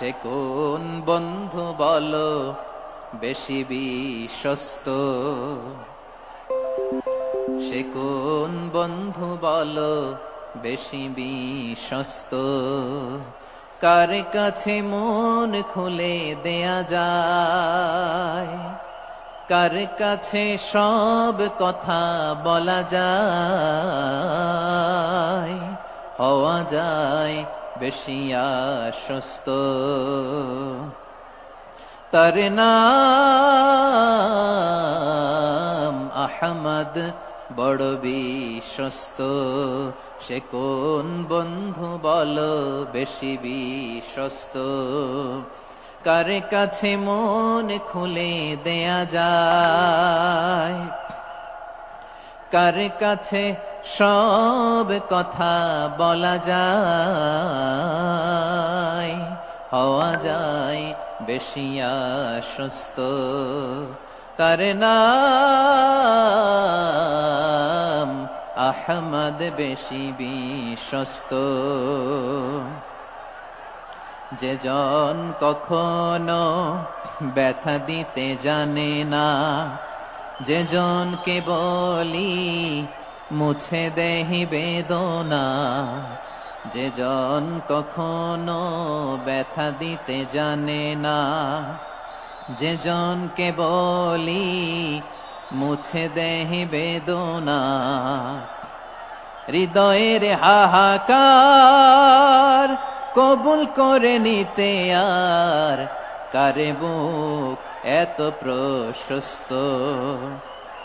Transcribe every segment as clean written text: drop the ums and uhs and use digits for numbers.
সে কোন বন্ধু বলো বেশি বিশ্বস্ত, সে কোন বন্ধু বলো বেশি বিশ্বস্ত, কার কাছে মন খুলে দেয়া যায়, কার কাছে সব কথা বলা যায়, হওয়া যায় বেশি আশ্বস্ত। তার নাম আহমদ, বড় বিশ্বস্ত। সে কোন বন্ধু বলো বেশি বিশ্বস্ত, কার কাছে মন খুলে দেয়া যায়, কার কাছে সব কথা বলা যায়, হওয়া যায় বেশি আশ্বস্ত। তার নাম আহমদ, বেশি বিশ্বস্ত। যে জন কখনো ব্যথা দিতে জানে না, যে জনকে বলি মুছে দেহি বেদনা, যে জন কখনো ব্যথা দিতে জানে না, যে জনকে বলি মুছে দেহি বেদনা, হৃদয়ের হাহাকার কবুল করে নিতে আর কারে বুক এত প্রশস্ত।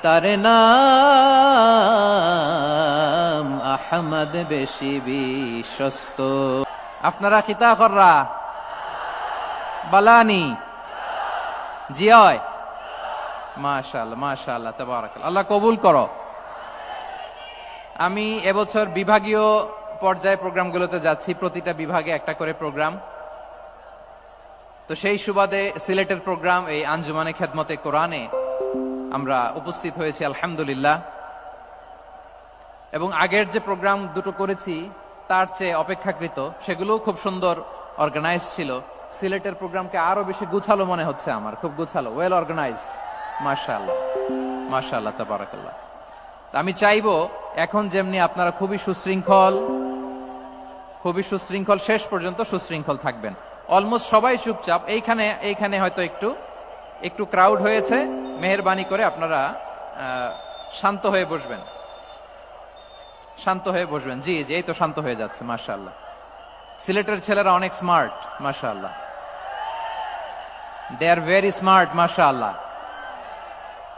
তার নাম আহমদ, বেশি বিশ্বস্ত। আপনারা খিতা কররা বালানি জিয়, মাশাআল্লাহ মাশাআল্লাহ, তাবারাকাল্লাহ, আল্লাহ কবুল করো। আমি এবছর বিভাগীয় পর্যায়ে প্রোগ্রামগুলোতে যাচ্ছি, প্রতিটা বিভাগে একটা করে প্রোগ্রাম। তো সেই সুবাদে সিলেটের প্রোগ্রাম এই আঞ্জুমানে খেদমতে কোরআনে আমরা উপস্থিত হয়েছি আলহামদুলিল্লাহ। এবং আগের যে প্রোগ্রাম দুটো করেছি তার চেয়ে অপেক্ষাকৃত সেগুলোও খুব সুন্দর অর্গানাইজ ছিল। সিলেটের প্রোগ্রামকে আরো বেশি গুছালো মনে হচ্ছে আমার, খুব গুছালো, ওয়েল অর্গানাইজড, মাশাআল্লাহ মাশাআল্লাহ, তাবারাকাল্লাহ। আমি চাইবো এখন যেমনি আপনারা খুবই সুশৃঙ্খল শেষ পর্যন্ত সুশৃঙ্খল থাকবেন। অলমোস্ট সবাই চুপচাপ, এইখানে হয়তো একটু ক্রাউড হয়েছে, মেহেরবানি করে আপনারা শান্ত হয়ে বসবেন, শান্ত হয়ে বসবেন। জি জি, এই তো শান্ত হয়ে যাচ্ছে, মাশাআল্লাহ। সিলেটের ছেলেরা অনেক স্মার্ট, মাশাআল্লাহ, দে আর ভেরি স্মার্ট, মাশাআল্লাহ।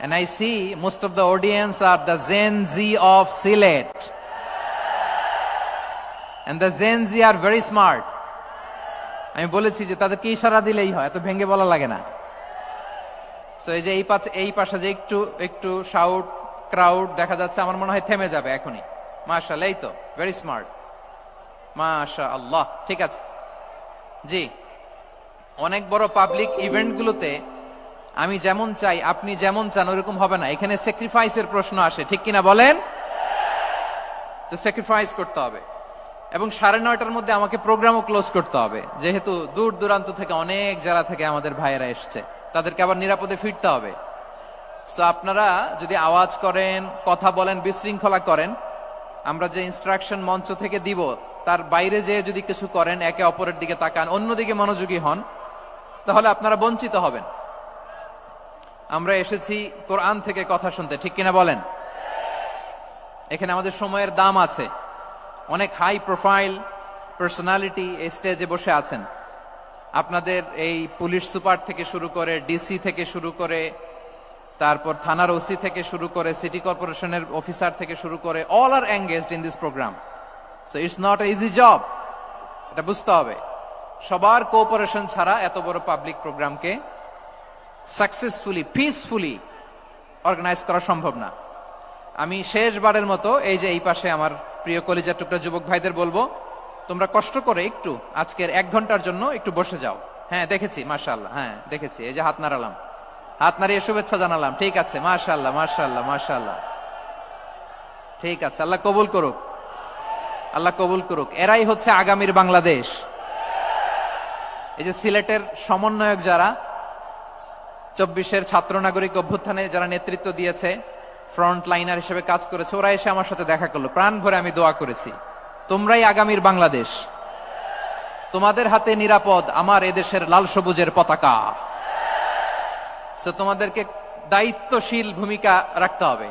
And I see most of the audience are the Gen Z of Sylhet. And the Gen Z are very smart. আমি বলেছি যে তাদেরকে ইশারা দিলেই হয়, এত ভেঙে বলা লাগে না। সো এই যে এই পাশে যে একটু শাউট ক্রাউড দেখা যাচ্ছে, আমার মনে হয় থেমে যাবে এখনই। মাশাআল্লাহ, এই তো ভেরি স্মার্ট, মাশাআল্লাহ। ঠিক আছে জি, অনেক বড় পাবলিক ইভেন্টগুলোতে আমি যেমন চাই আপনি যেমন চান ওরকম হবে না, এখানে স্যাক্রিফাইসের প্রশ্ন আসে, ঠিক কিনা বলেন? তো স্যাক্রিফাইস করতে হবে। এবং 9:30টার মধ্যে আমাকে প্রোগ্রামও ক্লোজ করতে হবে, যেহেতু দূর দূরান্ত থেকে অনেক জেলা থেকে আমাদের ভাইয়েরা এসছে, তাদেরকে আবার নিরাপদে ফিরতে হবে। সো আপনারা যদি আওয়াজ করেন, কথা বলেন, বিশৃঙ্খলা করেন, আমরা যে ইনস্ট্রাকশন মঞ্চ থেকে দিব তার বাইরে যেয়ে যদি কিছু করেন, একে অপরের দিকে তাকান, অন্যদিকে মনোযোগী হন, তাহলে আপনারা বঞ্চিত হবেন। আমরা এসেছি কোরআন থেকে কথা শুনতে, ঠিক কিনা বলেন? এখানে আমাদের সময়ের দাম আছে। অনেক হাই প্রোফাইল পার্সোনালিটি এই স্টেজে বসে আছেন। আপনাদের এই পুলিশ সুপার থেকে শুরু করে, ডিসি থেকে শুরু করে, তারপর থানার ওসি থেকে শুরু করে, সিটি কর্পোরেশনের অফিসার থেকে শুরু করে, all are engaged in this program. So it's not a easy job, এটা বুঝতে হবে। সবার কোঅপারেশন ছাড়া এত বড় পাবলিক প্রোগ্রামকে সাকসেসফুলি, পিসফুলি অর্গানাইজ করা সম্ভব না। আমি শেষবারের মতো এই যে এই পাশে আমার প্রিয় কলিজার টুকরা যুবক ভাইদের বলবো, তোমরা কষ্ট করে একটু আজকের 1 ঘন্টার জন্য একটু বসে যাও। হ্যাঁ দেখেছি, মাশাআল্লাহ, হ্যাঁ দেখেছি, এই যে হাত নাড়ালাম, হাত নাড়িয়ে শুভেচ্ছা জানালাম, ঠিক আছে, মাশাআল্লাহ মাশাআল্লাহ মাশাআল্লাহ, ঠিক আছে, আল্লাহ কবুল করুক, আল্লাহ কবুল করুক। এরাই হচ্ছে আগামীর বাংলাদেশ, এই যে সিলেটের সমন্বয়ক যারা 24-এর ছাত্র নাগরিক অভ্যুত্থানে যারা নেতৃত্ব দিয়েছে, ফ্রন্ট লাইনার হিসেবে কাজ করেছে, ওরা এসে আমার সাথে দেখা করলো। প্রাণ ভরে আমি দোয়া করেছি, তোমরাই আগামীর বাংলাদেশ, তোমাদের হাতে নিরাপদ আমার এদেশের লাল সবুজের পতাকা। তোমাদেরকে দায়িত্বশীল ভূমিকা রাখতে হবে।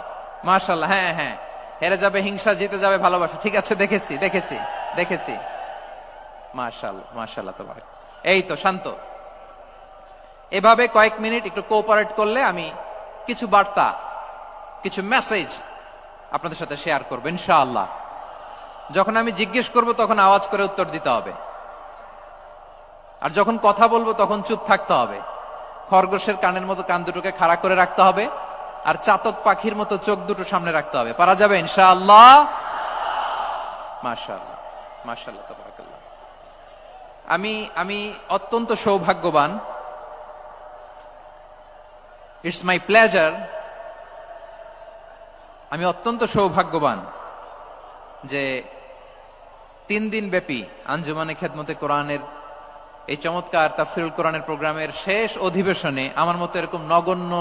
মাশাআল্লাহ, হ্যাঁ হ্যাঁ, হেরে যাবে হিংসা, জিতে যাবে ভালোবাসা। ঠিক আছে, দেখেছি দেখেছি দেখেছি। মাশাআল্লাহ মাশাআল্লাহ, তাবারাক। এই তো শান্ত। এভাবে কয়েক মিনিট একটু কোঅপারেট করলে আমি কিছু বার্তা, কিছু মেসেজ আপনাদের সাথে শেয়ার করবো ইনশাআল্লাহ। যখন আমি জিজ্ঞেস করব তখন আওয়াজ করে উত্তর দিতে হবে, আর যখন কথা বলবো তখন চুপ থাকতে হবে। খরগোশের কানের মতো কান দুটোকে খাড়া করে রাখতে হবে, আর চাতক পাখির মতো চোখ দুটো সামনে রাখতে হবে। পারা যাবে ইনশাআল্লাহ? মাশাআল্লাহ মাশাআল্লাহ, তাবারাকাল্লাহ। আমি অত্যন্ত সৌভাগ্যবান, ইটস মাই প্লেজার, আমি অত্যন্ত সৌভাগ্যবান যে 3 দিন ব্যাপী আঞ্জুমানে খেদমতে কোরআনের এই চমৎকার তাফসীরুল কোরআনের প্রোগ্রামের শেষ অধিবেশনে আমার মতো এরকম নগণ্য,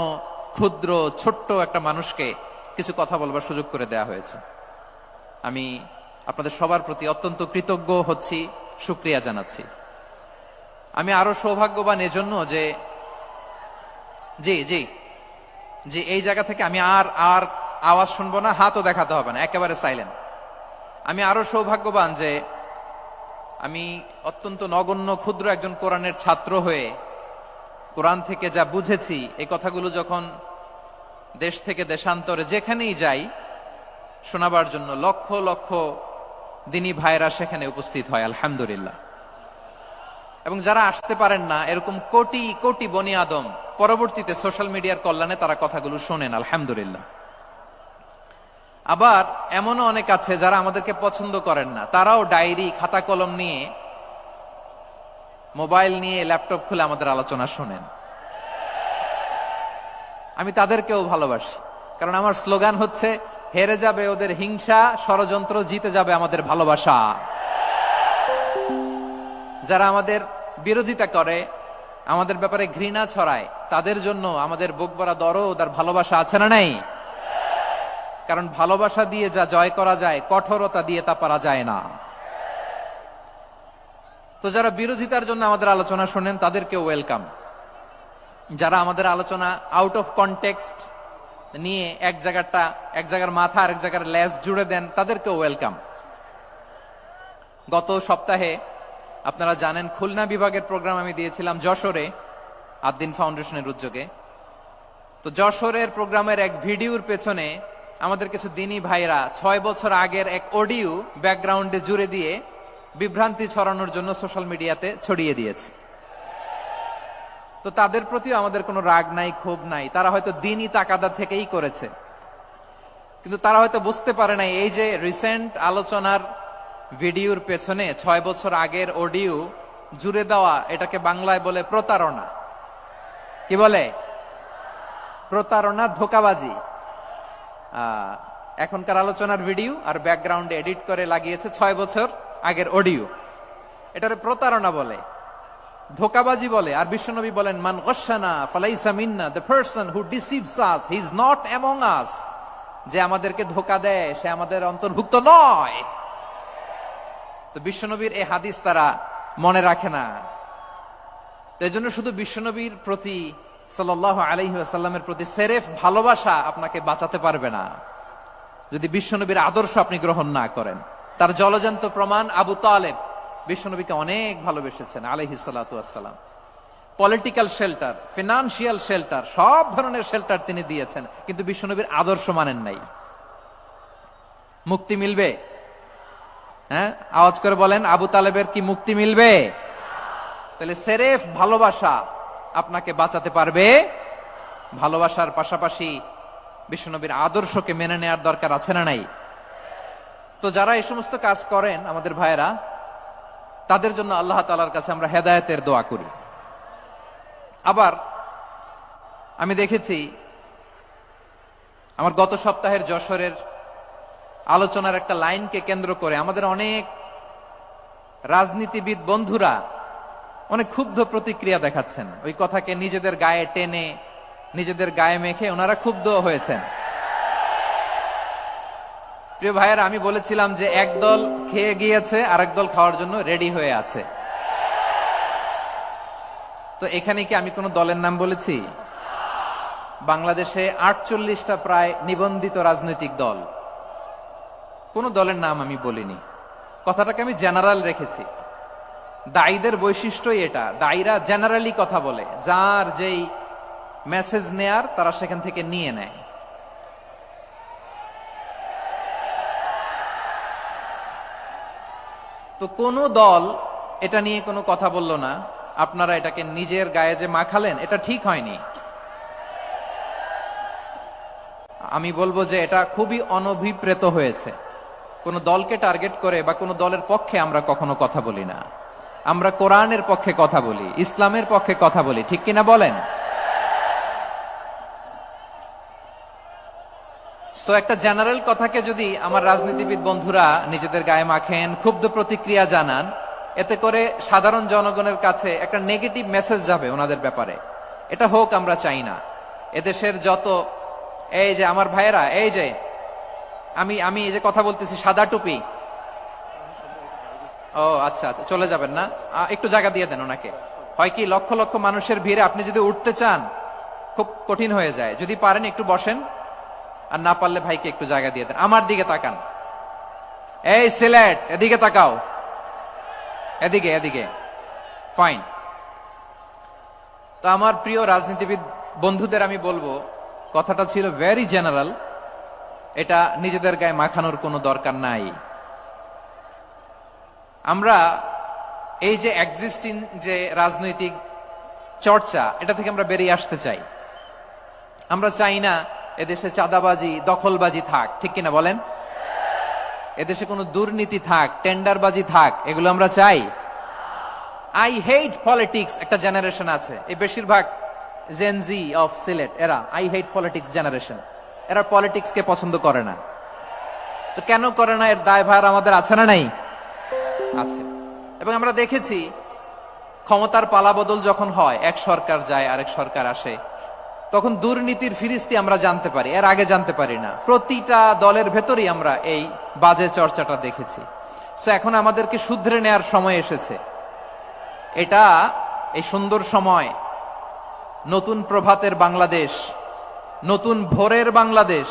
ক্ষুদ্র, ছোট্ট একটা মানুষকে কিছু কথা বলবার সুযোগ করে দেয়া হয়েছে। আমি আপনাদের সবার প্রতি অত্যন্ত কৃতজ্ঞ হচ্ছি, শুকরিয়া জানাচ্ছি। আমি আরো সৌভাগ্যবান এজন্য যে জি জি জি এই জায়গা থেকে আমি আর আওয়াজ শুনবো না, হাতও দেখাতে হবে না, একেবারে সাইলেন্ট। আমি আরো সৌভাগ্যবান যে আমি অত্যন্ত নগণ্য, ক্ষুদ্র একজন কোরআনের ছাত্র হয়ে কোরআন থেকে যা বুঝেছি, এই কথাগুলো যখন দেশ থেকে দেশান্তরে যেখানেই যাই শোনাবার জন্য লক্ষ লক্ষ দিনী ভাইরা সেখানে উপস্থিত হয়, আলহামদুলিল্লাহ। এবং যারা আসতে পারেন না, এরকম কোটি কোটি বনি আদম পরবর্তীতে সোশ্যাল মিডিয়ার কল্যাণে তারা কথাগুলো শোনেন, আলহামদুলিল্লাহ। আবার এমনও অনেক আছে যারা আমাদেরকে পছন্দ করেন না, তারাও ডায়েরি, খাতা কলম নিয়ে, মোবাইল নিয়ে, ল্যাপটপ খুলে আমাদের আলোচনা শোনেন। আমি তাদেরকেও ভালোবাসি, কারণ আমার স্লোগান হচ্ছে, হেরে যাবে ওদের হিংসা, ষড়যন্ত্র, জিতে যাবে আমাদের ভালোবাসা। যারা আমাদের বিরোধিতা করে, আমাদের ব্যাপারে ঘৃণা ছড়ায়, তাদের জন্য আমাদের বুক ভরা দরদ আর ভালোবাসা আছে না নাই? কারণ ভালোবাসা দিয়ে যা জয় করা যায়, কঠোরতা দিয়ে তা পারা যায় না। তো যারা বিরোধিতার জন্য আমাদের আলোচনা শোনেন তাদেরকে ওয়েলকাম। যারা আমাদের আলোচনা আউট অফ কনটেক্সট নিয়ে এক জায়গার মাথা আর এক জায়গার লেজ জুড়ে দেন, তাদেরকে ওয়েলকাম। গত সপ্তাহে আপনারা জানেন খুলনা বিভাগের প্রোগ্রাম আমি দিয়েছিলাম যশোরে, আদ্দিন ফাউন্ডেশনের উদ্যোগে। তো যশোরের প্রোগ্রামের এক ভিডিওর পেছনে আমাদের কিছু দিনী ভাইরা 6 বছর আগের এক অডিও ব্যাকগ্রাউন্ডে জুড়ে দিয়ে বিভ্রান্তি ছড়ানোর জন্য সোশ্যাল মিডিয়াতে ছড়িয়ে দিয়েছে। তো তাদের প্রতিও আমাদের কোনো রাগ নাই, ক্ষোভ নাই। তারা হয়তো দিনই তাকাদা থেকেই করেছে, কিন্তু তারা হয়তো বুঝতে পারে নাই এই যে রিসেন্ট আলোচনার ভিডিওর পেছনে 6 বছর আগের অডিও জুড়ে দেওয়া, এটাকে বাংলায় বলে প্রতারণা। কি বলে? প্রতারণা, ধোঁকাবাজি। এখনকার আলোচনার ভিডিও আর ব্যাকগ্রাউন্ডে এডিট করে লাগিয়েছে 6 বছর আগের অডিও। এটারে প্রতারণা বলে, ধোঁকাবাজি বলে। আর বিশ্বনবী বলেন, মান গশানা ফালাইসা মিন্না, the person who deceives us he is not among us. যে আমাদেরকে ধোঁকা দেয় সে আমাদের অন্তর্ভুক্ত নয়। তো বিশ্বনবীর এই হাদিস তারা মনে রাখে না। তো এই জন্য শুধু বিশ্বনবীর প্রতি সাল্লাল্লাহু আলাইহি ওয়াসাল্লামের প্রতি সেরেফ ভালোবাসা আপনাকে বাঁচাতে পারবে না যদি বিশ্বনবীর আদর্শ আপনি গ্রহণ না করেন। তার জলজান্ত প্রমাণ, আবু তালেব বিশ্বনবীকে অনেক ভালোবেসেছেন আলাইহিস সালাতু ওয়াসসালাম। পলিটিক্যাল শেল্টার, ফিনান্সিয়াল শেল্টার, সব ধরনের শেল্টার তিনি দিয়েছেন, কিন্তু বিশ্বনবীর আদর্শ মানেন নাই। মুক্তি মিলবে? হ্যাঁ, আওয়াজ করে বলেন, আবু তালেবের কি মুক্তি মিলবে? তাহলে সেরেফ ভালোবাসা আপনাকে বাঁচাতে পারবে। ভালোবাসার পাশাপাশি বিশ্বনবীর আদর্শকে মেনে নেওয়ার দরকার আছে না নাই? তো যারা এই সমস্ত কাজ করেন আমাদের ভাইয়েরা, তাদের জন্য আল্লাহ তাআলার কাছে আমরা হেদায়েতের দোয়া করি। আবার আমি দেখেছি আমার গত সপ্তাহের যশোরের আলোচনার একটা লাইনকে কেন্দ্র করে আমাদের অনেক রাজনীতিবিদ বন্ধুরা অনেক ক্ষুব্ধ প্রতিক্রিয়া দেখাচ্ছেন, ওই কথাকে নিজেদের গায়ে টেনে নিজেদের গায়ে মেখে ওনারা ক্ষুব্ধ হয়েছেন। প্রিয় ভাইয়েরা, আমি বলেছিলাম যে একদল খেয়ে গিয়েছে, আরেক দল খাওয়ার জন্য রেডি হয়ে আছে। তো এখানে কি আমি কোন দলের নাম বলেছি? বাংলাদেশে 48টা প্রায় নিবন্ধিত রাজনৈতিক দল, কোন দলের নাম আমি বলিনি। কথাটাকে আমি জেনারেল রেখেছি। দায়ীদের বৈশিষ্ট্যই এটা, দায়ীরা জেনারেলি কথা বলে, যার যেই মেসেজ নেয়ার তারা সেখান থেকে নিয়ে নেয়। তো কোন দল এটা নিয়ে কোনো কথা বলল না, আপনারা এটাকে নিজের গায়ে যে মাখালেন, এটা ঠিক হয়নি। আমি বলবো যে এটা খুবই অনভিপ্রেত হয়েছে। কোন দলকে টার্গেট করে বা কোন দলের পক্ষে আমরা কখনো কথা বলি না। আমরা কোরআনের পক্ষে কথা বলি, ইসলামের পক্ষে কথা বলি, ঠিক কিনা বলেন? সো একটা জেনারেল কথাকে যদি আমার রাজনীতিবিদ বন্ধুরা নিজেদের গায়ে মাখেন, ক্ষুব্ধ প্রতিক্রিয়া জানান, এতে করে সাধারণ জনগণের কাছে একটা নেগেটিভ মেসেজ যাবে ওনাদের ব্যাপারে। এটা হোক আমরা চাই না। এদেশের যত এই যে আমার ভাইয়েরা, এই যে আমি এই যে কথা বলতেছি, সাদা টুপি, ও আচ্ছা আচ্ছা, চলে যাবেন না, একটু জায়গা দিয়ে দেন ওনাকে। হয় কি, লক্ষ লক্ষ মানুষের ভিড়ে আপনি যদি উঠতে চান খুব কঠিন হয়ে যায়। যদি পারেন একটু বসেন, আর না পারলে ভাইকে একটু জায়গা দিয়ে দেন। আমার দিকে তাকান, এই সিলেট, এদিকে তাকাও, এদিকে এদিকে, ফাইন। তো আমার প্রিয় রাজনীতিবিদ বন্ধুদের আমি বলবো, কথাটা ছিল ভেরি জেনারেল, এটা নিজেদের গায়ে মাখানোর কোনো দরকার নাই। আমরা এই যে এক্সিস্টিং যে রাজনৈতিক চর্চা, এটা থেকে আমরা বেরিয়ে আসতে চাই। আমরা চাই না এদেশে চাঁদাবাজি, দখলবাজি থাক, ঠিক কিনা বলেন? এদেশে কোনো দুর্নীতি থাক, টেন্ডারবাজি থাক, এগুলো আমরা চাই। আই হেট পলিটিক্স একটা জেনারেশন আছে, এই বেশিরভাগ জেনজি অফ সিলেট, এরা আই হেট পলিটিক্স জেনারেশন। এরা পলিটিক্স কে পছন্দ করে না। তো কেন করে না, এর দায়ভার আমাদের আছে না নাই? আছে। এবং আমরা দেখেছি ক্ষমতার পালাবদল যখন হয়, এক সরকার যায় আরেক সরকার আসে, তখন দুর্নীতির ফিরিস্তি আমরা জানতে পারি, এর আগে জানতে পারি না। প্রতিটা দলের ভেতরেই আমরা এই বাজে চর্চাটা দেখেছি। সো এখন আমাদেরকে শুধরে নেয়ার সময় এসেছে। এটা এই সুন্দর সময়, নতুন প্রভাতের বাংলাদেশ, নতুন ভোরের বাংলাদেশ,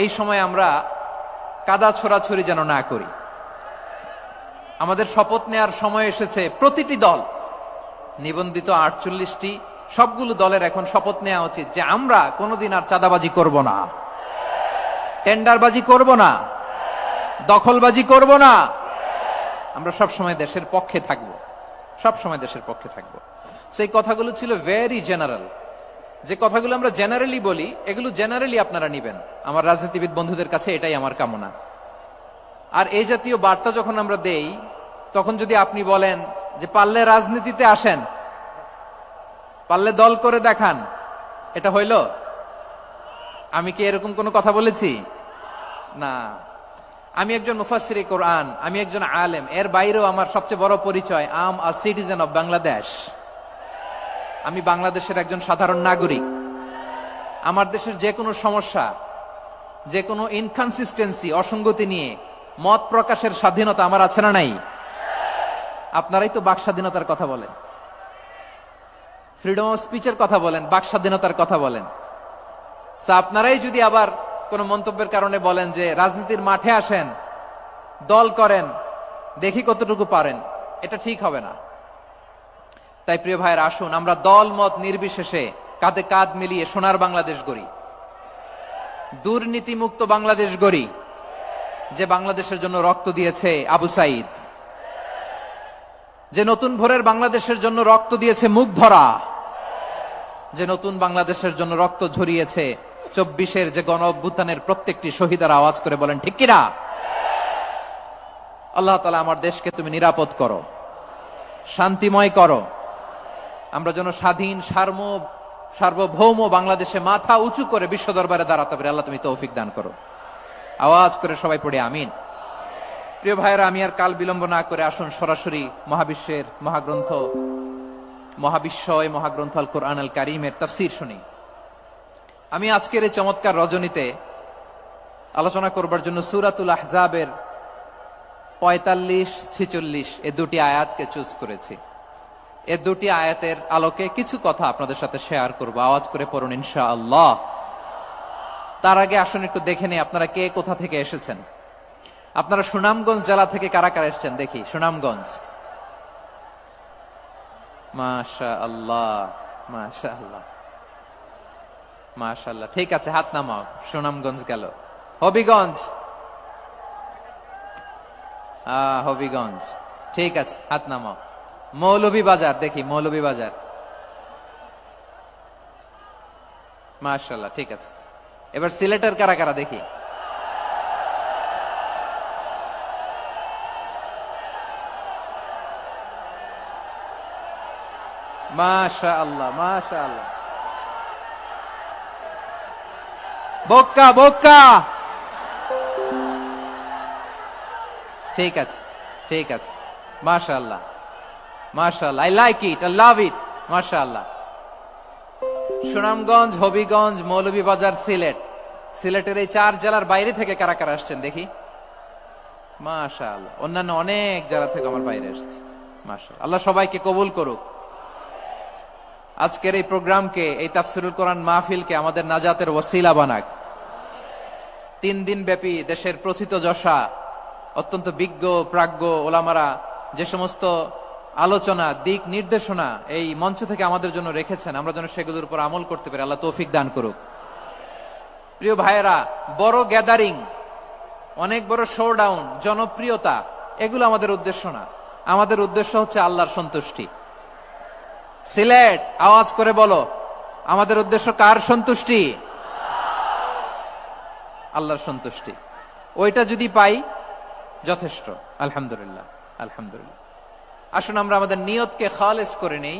এই সময় আমরা কাদা ছোড়াছড়ি যেন না করি। আমাদের শপথ নেয়ার সময় এসেছে। প্রতিটি দল, নিবন্ধিত 48টি, সবগুলো দলের এখন শপথ নেওয়া উচিত যে আমরা কোনোদিন আর চাঁদাবাজি করব না, টেন্ডারবাজি করব না, দখলবাজি করব না। আমরা সবসময় দেশের পক্ষে থাকব, সবসময় দেশের পক্ষে থাকব। সেই কথাগুলো ছিল ভেরি জেনারেল। যে কথাগুলো আমরা জেনারেলি বলি, এগুলো জেনারেলি আপনারা নিবেন। আমার রাজনীতিবিদ বন্ধুদের কাছে এটাই আমার কামনা। আর এই জাতীয় বার্তা যখন আমরা দেই, তখন যদি আপনি বলেন যে পারলে রাজনীতিতে আসেন, পারলে দল করে দেখান, এটা হইল? আমি কি এরকম কোনো কথা বলেছি? না। আমি একজন মুফাসসিরে কোরআন, আমি একজন আলেম, এর বাইরেও আমার সবচেয়ে বড় পরিচয়, I am a citizen of Bangladesh. আমি বাংলাদেশের একজন সাধারণ নাগরিক। আমার দেশের যে কোনো সমস্যা, যে কোনো ইনকনসিস্টেন্সি, অসঙ্গতি নিয়ে মত প্রকাশের স্বাধীনতা আমার আছে না নাই? আপনারাই তো বাক স্বাধীনতার কথা বলেন, ফ্রিডম অফ স্পিচের কথা বলেন, বাক স্বাধীনতার কথা বলেন। আপনারাই যদি আবার কোন মন্তব্যের কারণে বলেন যে রাজনীতির মাঠে আসেন, দল করেন, দেখি কতটুকু পারেন, এটা ঠিক হবে না। তাই প্রিয় ভাইয়ের, আসুন আমরা দল মত নির্বিশেষে কাঁধে কাঁধ মিলিয়ে সোনার বাংলাদেশ গড়ি, দুর্নীতিমুক্ত বাংলাদেশ গড়ি। যে বাংলাদেশের জন্য রক্ত দিয়েছে আবু সাইদ, যে নতুন ভোরের বাংলাদেশের জন্য রক্ত দিয়েছে মুগ্ধরা, যে নতুন বাংলাদেশের জন্য রক্ত ঝরিয়েছে 24-এর যে গণ অভ্যুত্থানের প্রত্যেকটি শহীদের, আওয়াজ করে বলেন ঠিক কিনা? আল্লাহ তাআলা আমার দেশকে তুমি নিরাপদ করো, শান্তিময় করো। আমরা যেন স্বাধীন সার্বভৌম বাংলাদেশে মাথা উঁচু করে বিশ্ব দরবারে দাঁড়াতে পারি। আল্লাহ তুমি তৌফিক দান করো। আওয়াজ করে সবাই পড়ে আমিন। প্রিয় ভাইয়েরা, আমি আর কাল বিলম্ব না করে আসুন সরাসরি মহাবিশ্বের মহাগ্রন্থ মহাবিশ্বয় মহাগ্রন্থ আল কোরআন আল কারীমের তাফসীর শুনি। আমি আজকের এই চমৎকার রজনীতে আলোচনা করবার জন্য সূরাতুল আহজাবের 45-46 এই দুটি আয়াতকে চুজ করেছি। এই দুটি আয়াতের আলোকে কিছু কথা আপনাদের সাথে শেয়ার করব। আওয়াজ করে পড়ুন ইনশাআল্লাহ। তার আগে আসুন একটু দেখে নেই আপনারা কে কোথা থেকে এসেছেন। আপনারা সুনামগঞ্জ জেলা থেকে কারা কারা এসেছেন দেখি। সুনামগঞ্জ, মাশাআল্লাহ মাশাআল্লাহ মাশাআল্লাহ, ঠিক আছে, হাত নামাও। সুনামগঞ্জ গেল। হবিগঞ্জ, হবিগঞ্জ, ঠিক আছে, হাত নামাও। মৌলভীবাজার দেখি, মৌলভীবাজার, মাশাআল্লাহ, ঠিক আছে। এবার সিলেটের কারা কারা দেখি। মাশাআল্লাহ মাশাআল্লাহ। বক্কা বক্কা, ঠিক আছে ঠিক আছে, মাশাআল্লাহ মাশাআল্লাহ, I like it, I love it, মাশাআল্লাহ। সুনামগঞ্জ, হবিগঞ্জ, মৌলভীবাজার, সিলেট। সিলেটের এই 4 জেলার বাইরে থেকে কারা কারা আসছেন দেখি। মাশাআল্লাহ, অন্যান্য অনেক জেলা থেকে আমার বাইরে এসেছে, মাশাআল্লাহ। আল্লাহ সবাইকে কবুল করুক। আজকের এই প্রোগ্রামকে, এই তাফসীরুল কোরআন মাহফিলকে আমাদের নাজাতের ওসিলা বানাক। 3 দিন ব্যাপী দেশের প্রথিতযশা অত্যন্ত বিজ্ঞ প্রাজ্ঞ ওলামারা যে সমস্ত আলোচনা, দিক নির্দেশনা এই মঞ্চ থেকে আমাদের জন্য রেখেছেন, আমরা যেন সেগুলোর উপর আমল করতে পারি। আল্লাহ তৌফিক দান করুক। প্রিয় ভাইয়েরা, বড় গ্যাদারিং, অনেক বড় শোডাউন, জনপ্রিয়তা, এগুলো আমাদের উদ্দেশ্য না। আমাদের উদ্দেশ্য হচ্ছে আল্লাহর সন্তুষ্টি। সিলেট, আওয়াজ করে বলো, আমাদের উদ্দেশ্য কার সন্তুষ্টি? আল্লাহর সন্তুষ্টি। ওইটা যদি পাই যথেষ্ট, আলহামদুলিল্লাহ আলহামদুলিল্লাহ। আসুন আমরা আমাদের নিয়তকে খালেস করে নেই।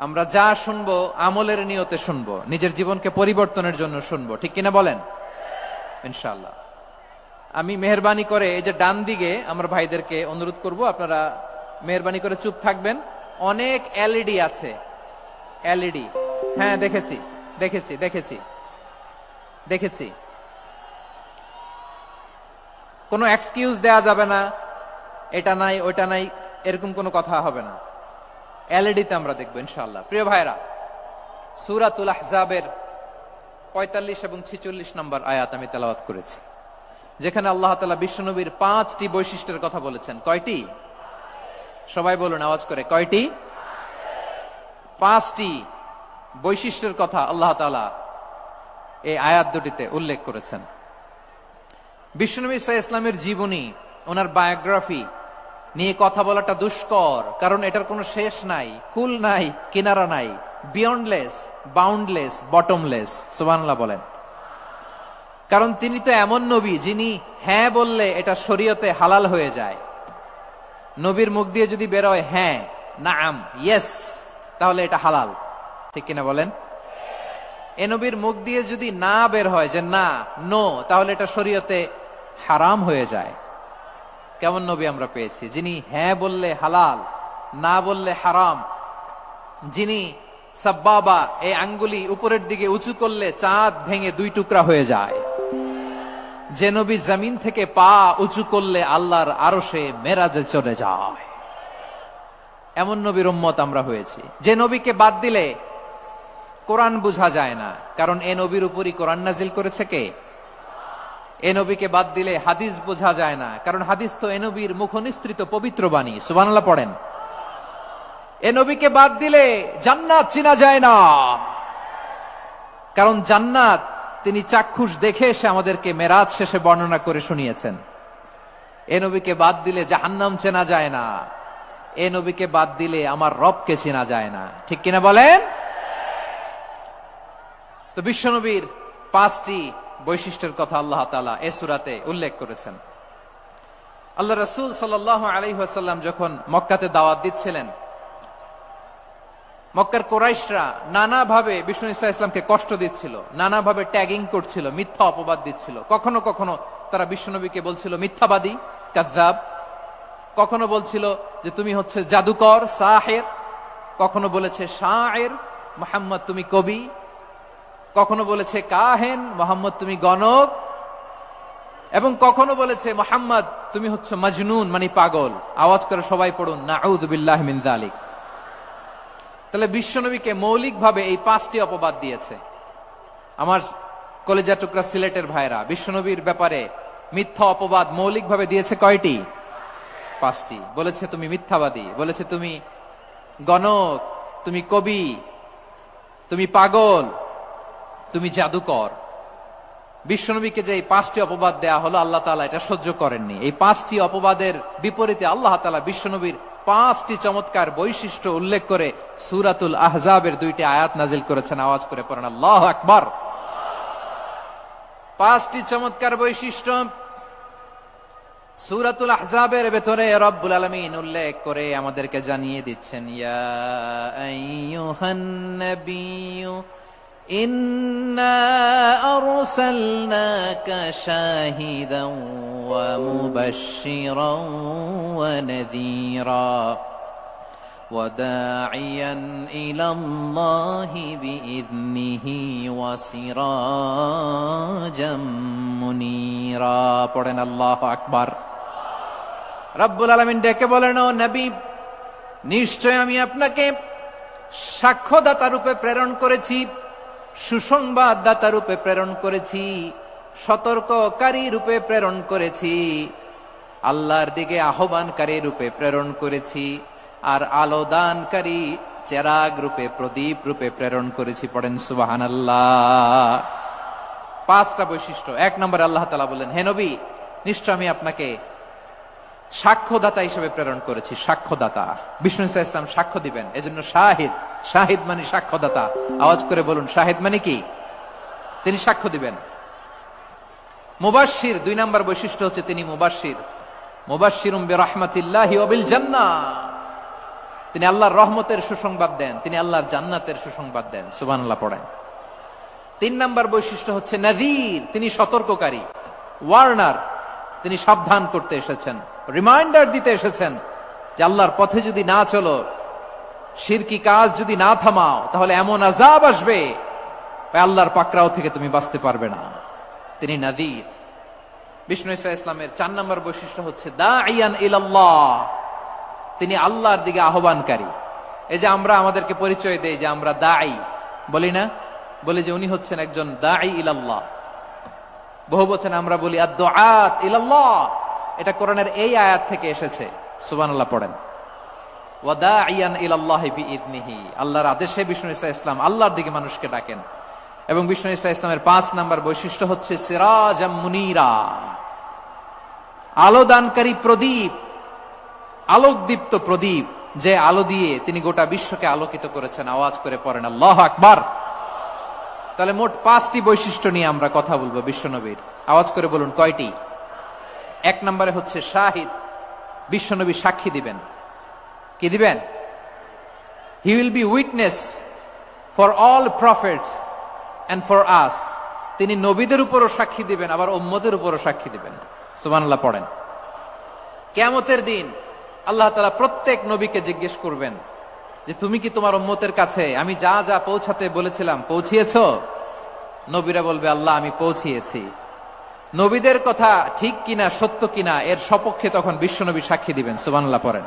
আমরা যা শুনবো আমলের নিয়তে শুনবো, নিজের জীবনকে পরিবর্তনের জন্য শুনবো, ঠিক কিনা বলেন? ইনশাআল্লাহ। আমি মেহেরবানি করে এই যে ডান দিকে আমার ভাইদেরকে অনুরোধ করব, আপনারা মেহেরবানি করে চুপ থাকবেন। অনেক এলইডি আছে, এলইডি, হ্যাঁ দেখেছি দেখেছি দেখেছি দেখেছি। কোনো এক্সকিউজ দেয়া যাবে না, এটা নাই ওইটা নাই, এরকম কোনো কথা হবে না। এলইডিতে আমরা দেখবো ইনশাআল্লাহ। প্রিয় ভাইরা, সূরাতুল আহজাবের 45 এবং 46 নম্বর আয়াত আমি তেলাওয়াত করেছি, যেখানে আল্লাহ তাআলা বিশ্বনবীর 5টি বৈশিষ্ট্যের কথা বলেছেন। কয়টি? সবাই বলুন আওয়াজ করে, কয়টি? 5টি বৈশিষ্ট্যের কথা আল্লাহ তাআলা এই আয়াত দুটিতে উল্লেখ করেছেন। বিশ্বনবী সাল্লাল্লাহু আলাইহি ওয়াসাল্লামের জীবনী, ওনার বায়োগ্রাফি নিয়ে কথা বলাটা দুষ্কর, কারণ এটার কোনো শেষ নাই, কুল নাই, কিনারা নাই, বিয়ন্ডলেস, বাউন্ডলেস, বটমলেস। সুবহানাল্লাহ বলেন। কারণ তিনি তো এমন নবী যিনি হ্যাঁ বললে এটা শরীয়তে হালাল হয়ে যায়। নবীর মুখ দিয়ে যদি বেরোয় হ্যাঁ, নাম, ইয়েস, তাহলে এটা হালাল, ঠিক কিনা বলেন? এ নবীর মুখ দিয়ে যদি না বের হয় যে না, নো, তাহলে এটা শরীয়তে হারাম হয়ে যায়। কেমন নবী আমরা পেয়েছি, যিনি হ্যাঁ বললে হালাল, না বললে হারাম, যিনি সাব্বাবা, এই আঙ্গুলি উপরের দিকে উঁচু করলে চাঁদ ভেঙে 2 টুকরা হয়ে যায়, যে নবী জমিন থেকে পা উঁচু করলে আল্লাহর আরশে মেরাজে চলে যায়। এমন নবীর উম্মত আমরা হয়েছি। যে নবীকে বাদ দিলে কোরআন বোঝা যায় না, কারণ এ নবীর উপরই কোরআন নাজিল করেছে কে? এ নবীকে বাদ দিলে হাদিস বোঝা যায় না, কারণ হাদিস তো এ নবীর মুখনিসৃত পবিত্র বাণী। সুবহানাল্লাহ পড়েন। এ নবীকে বাদ দিলে জান্নাত চিনা যায় না, কারণ জান্নাত তিনি চাক্ষুষ দেখে এসে আমাদেরকে মেরাজ শেষে বর্ণনা করে শুনিয়েছেন। এ নবীকে বাদ দিলে জাহান্নাম চেনা যায় না, এ নবীকে বাদ দিলে আমার রবকে চেনা যায় না, ঠিক কিনা বলেন? তো বিশ্বনবীর 5টি বৈশিষ্ট্যের কথা আল্লাহ তাআলা এই সূরাতে উল্লেখ করেছেন। আল্লাহ রাসূল সাল্লাল্লাহু আলাইহি ওয়াসাল্লাম যখন মক্কাতে দাওয়াত দিচ্ছিলেন, মক্কার কুরাইশরা নানাভাবে বিষ্ণু ঈসা ইসলামকে কষ্ট দিচ্ছিল, নানাভাবে ট্যাগিং করছিল, মিথ্যা অপবাদ দিচ্ছিল। কখনো কখনো তারা বিশ্বনবীকে বলছিল মিথ্যাবাদী, কাযযাব। কখনো বলছিল যে তুমি হচ্ছে জাদুকর, সাহের। কখনো বলেছে শায়ের, মুহাম্মদ তুমি কবি, কখনো বলেছে কাহেন, মুহাম্মদ তুমি গণক, এবং কখনো বলেছে মুহাম্মদ তুমি হচ্ছে মাজনুন মানে পাগল। আওয়াজ করে সবাই পড়ুন নাউযু বিল্লাহি মিন যালিক। তাহলে বিশ্বনবীকে মৌলিকভাবে এই 5টি অপবাদ দিয়েছে। আমার কলেজা টুকরা সিলেটের ভাইরা, বিশ্বনবীর ব্যাপারে মিথ্যা অপবাদ মৌলিকভাবে দিয়েছে কয়টি? 5টি। বলেছে তুমি মিথ্যাবাদী, বলেছে তুমি গণক, তুমি কবি, তুমি পাগল, তুমি জাদুকর। বিশ্বনবীকে যে এই 5টি অপবাদ দেয়া হলো, আল্লাহ তাআলা এটা সহ্য করেননি। এই 5টি অপবাদের বিপরীতে আল্লাহ তাআলা বিশ্বনবীর 5টি চমৎকার বৈশিষ্ট্য উল্লেখ করে সূরাতুল আহজাবের 2টি আয়াত নাজিল করেছেন। আওয়াজ করে পড়েন আল্লাহু আকবার। 5টি চমৎকার বৈশিষ্ট্য সূরাতুল আহজাবের ভেতরে রব্বুল আলামিন উল্লেখ করে আমাদেরকে জানিয়ে দিচ্ছেন, ইয়া আইয়ুহান নাবিয়্যু ইন্না আরসালনাকা শাহিদান ওয়া মুবাশশিরান ওয়া নাযীরা ওয়া দাঈয়ান ইলাল্লাহি বিইذনিহি ওয়া সিরাজাম মুনীরা। পড়েন আল্লাহু আকবার। রব্বুল আলামিন ডেকে বলেন, ও নবী, নিশ্চয় আমি আপনাকে সাক্ষ্যদাতা রূপে প্রেরণ করেছি, সুসংবাদদাতা রূপে প্রেরণ করেছি, সতর্ককারী রূপে প্রেরণ করেছি, আল্লাহর দিকে আহ্বানকারী রূপে প্রেরণ করেছি, আর আলোদানকারী চেরাগ রূপে, প্রদীপ রূপে প্রেরণ করেছি। পড়েন সুবহানাল্লাহ। 5টা বৈশিষ্ট্য। 1 নম্বরে আল্লাহ তাআলা বলেন, হে নবী, নিশ্চয় আমি আপনাকে সাক্ষ্যদাতা হিসেবে প্রেরণ করেছি। সাক্ষ্যদাতা, বিষ্ণু ইসা ইসলাম সাক্ষ্য দিবেন, এজন্য শাহিদ। শাহিদ মানে সাক্ষ্যদাতা। আওয়াজ করে বলুন শাহিদ মানে কি? তিনি সাক্ষ্য দিবেন। মুবাশশির, 2 নম্বর বৈশিষ্ট্য হচ্ছে তিনি মুবাশশির। মুবাশশিরুম বিরাহমাতিল্লাহি ওয়া বিল জান্নাহ, তিনি আল্লাহর রহমতের সুসংবাদ দেন, তিনি আল্লাহর জান্নাতের সুসংবাদ দেন। সুবহানাল্লাহ পড়েন। 3 নম্বর বৈশিষ্ট্য হচ্ছে নাযীর, তিনি সতর্ককারী, ওয়ার্নার, তিনি সাবধান করতে এসেছেন, রিমাইন্ডার দিতে এসেছেন যে আল্লাহর পথে যদি না চলো, শিরকি কাজ যদি না থামাও, তাহলে এমন আযাব আসবে আল্লাহর পাকড়াও থেকে তুমি বাঁচতে পারবে না। তিনি নাযীর। বিষ্ণু ইসা ইসলামের 4 নম্বর বৈশিষ্ট্য হচ্ছে দাঈয়ান ইলাল্লাহ, তিনি আল্লাহর দিকে আহ্বানকারী। এই যে আমরা আমাদেরকে পরিচয় দেই যে আমরা দাঈ, বলি না? বলি যে উনি হচ্ছেন একজন দাঈ ইলাল্লাহ। বহু বচনে আমরা বলি আদ-দুআত ইলাল্লাহ। এটা কোরআনের এই আয়াত থেকে এসেছে। সুবহানাল্লাহ পড়েন। ওয়া দাঈয়ান ইলাল্লাহি বিইذনিহি, আল্লাহর আদেশে বিষ্ণু ইসা ইসলাম আল্লাহর দিকে মানুষকে ডাকেন। এবং বিষ্ণু ইসা ইসলামের 5 নম্বর বৈশিষ্ট্য হচ্ছে সিরাজাম মুনীরা, আলোদানকারী প্রদীপ, আলোকদীপ্ত প্রদীপ, যে আলো দিয়ে তিনি গোটা বিশ্বকে আলোকিত করেছেন। আওয়াজ করে পড়েন আল্লাহু আকবার। তাহলে মোট 5টি বৈশিষ্ট্য নিয়ে আমরা কথা বলবো বিশ্বনবীর। আওয়াজ করে বলুন কয়টি? 1 নম্বরে হচ্ছে শাহিদ, বিশ্বনবী সাক্ষী দিবেন। কি দিবেন? He will be witness for all prophets and for us. তিনি নবীদের উপরও সাক্ষী দিবেন, আবার উম্মতের উপরও সাক্ষী দিবেন। সুবহানাল্লাহ পড়েন। কিয়ামতের দিন আল্লাহ তাআলা প্রত্যেক নবীকে জিজ্ঞেস করবেন যে তুমি কি তোমার উম্মতের কাছে আমি যা যা পৌঁছাতে বলেছিলাম পৌঁছিয়েছো? নবীরা বলবে আল্লাহ আমি পৌঁছিয়েছি। নবীদের কথা ঠিক কিনা, সত্য কিনা, এর সপক্ষে তখন বিশ্বনবী সাক্ষী দিবেন। সুবহানাল্লাহ পড়েন।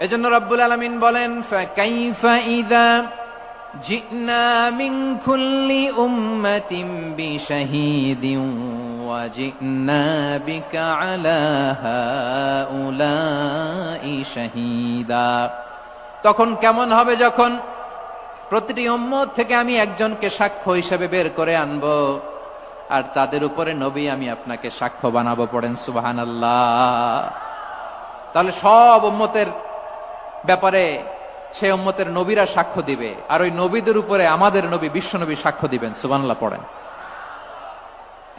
এজন্য রব্বুল আলামিন বলেন, ফাকাইফা ইযা জিনা মিন কুল্লি উম্মাতিন বিশাহীদিন ওয়া জিনা বিকা আলা হাউলাই শাহীদা। তখন কেমন হবে যখন প্রতিটি উম্মত থেকে আমি একজনকে সাক্ষ্য হিসেবে বের করে আনবো, আর তাদের উপরে নবী আমি আপনাকে সাক্ষ্য বানাবো। পড়েন সুবহানাল্লাহ। তাহলে সব উম্মতের ব্যাপারে সেই উম্মতের নবীরা সাক্ষ্য দিবে, আর ওই নবীদের উপরে আমাদের নবী বিশ্বনবী সাক্ষ্য দিবেন। সুবহানাল্লাহ পড়েন।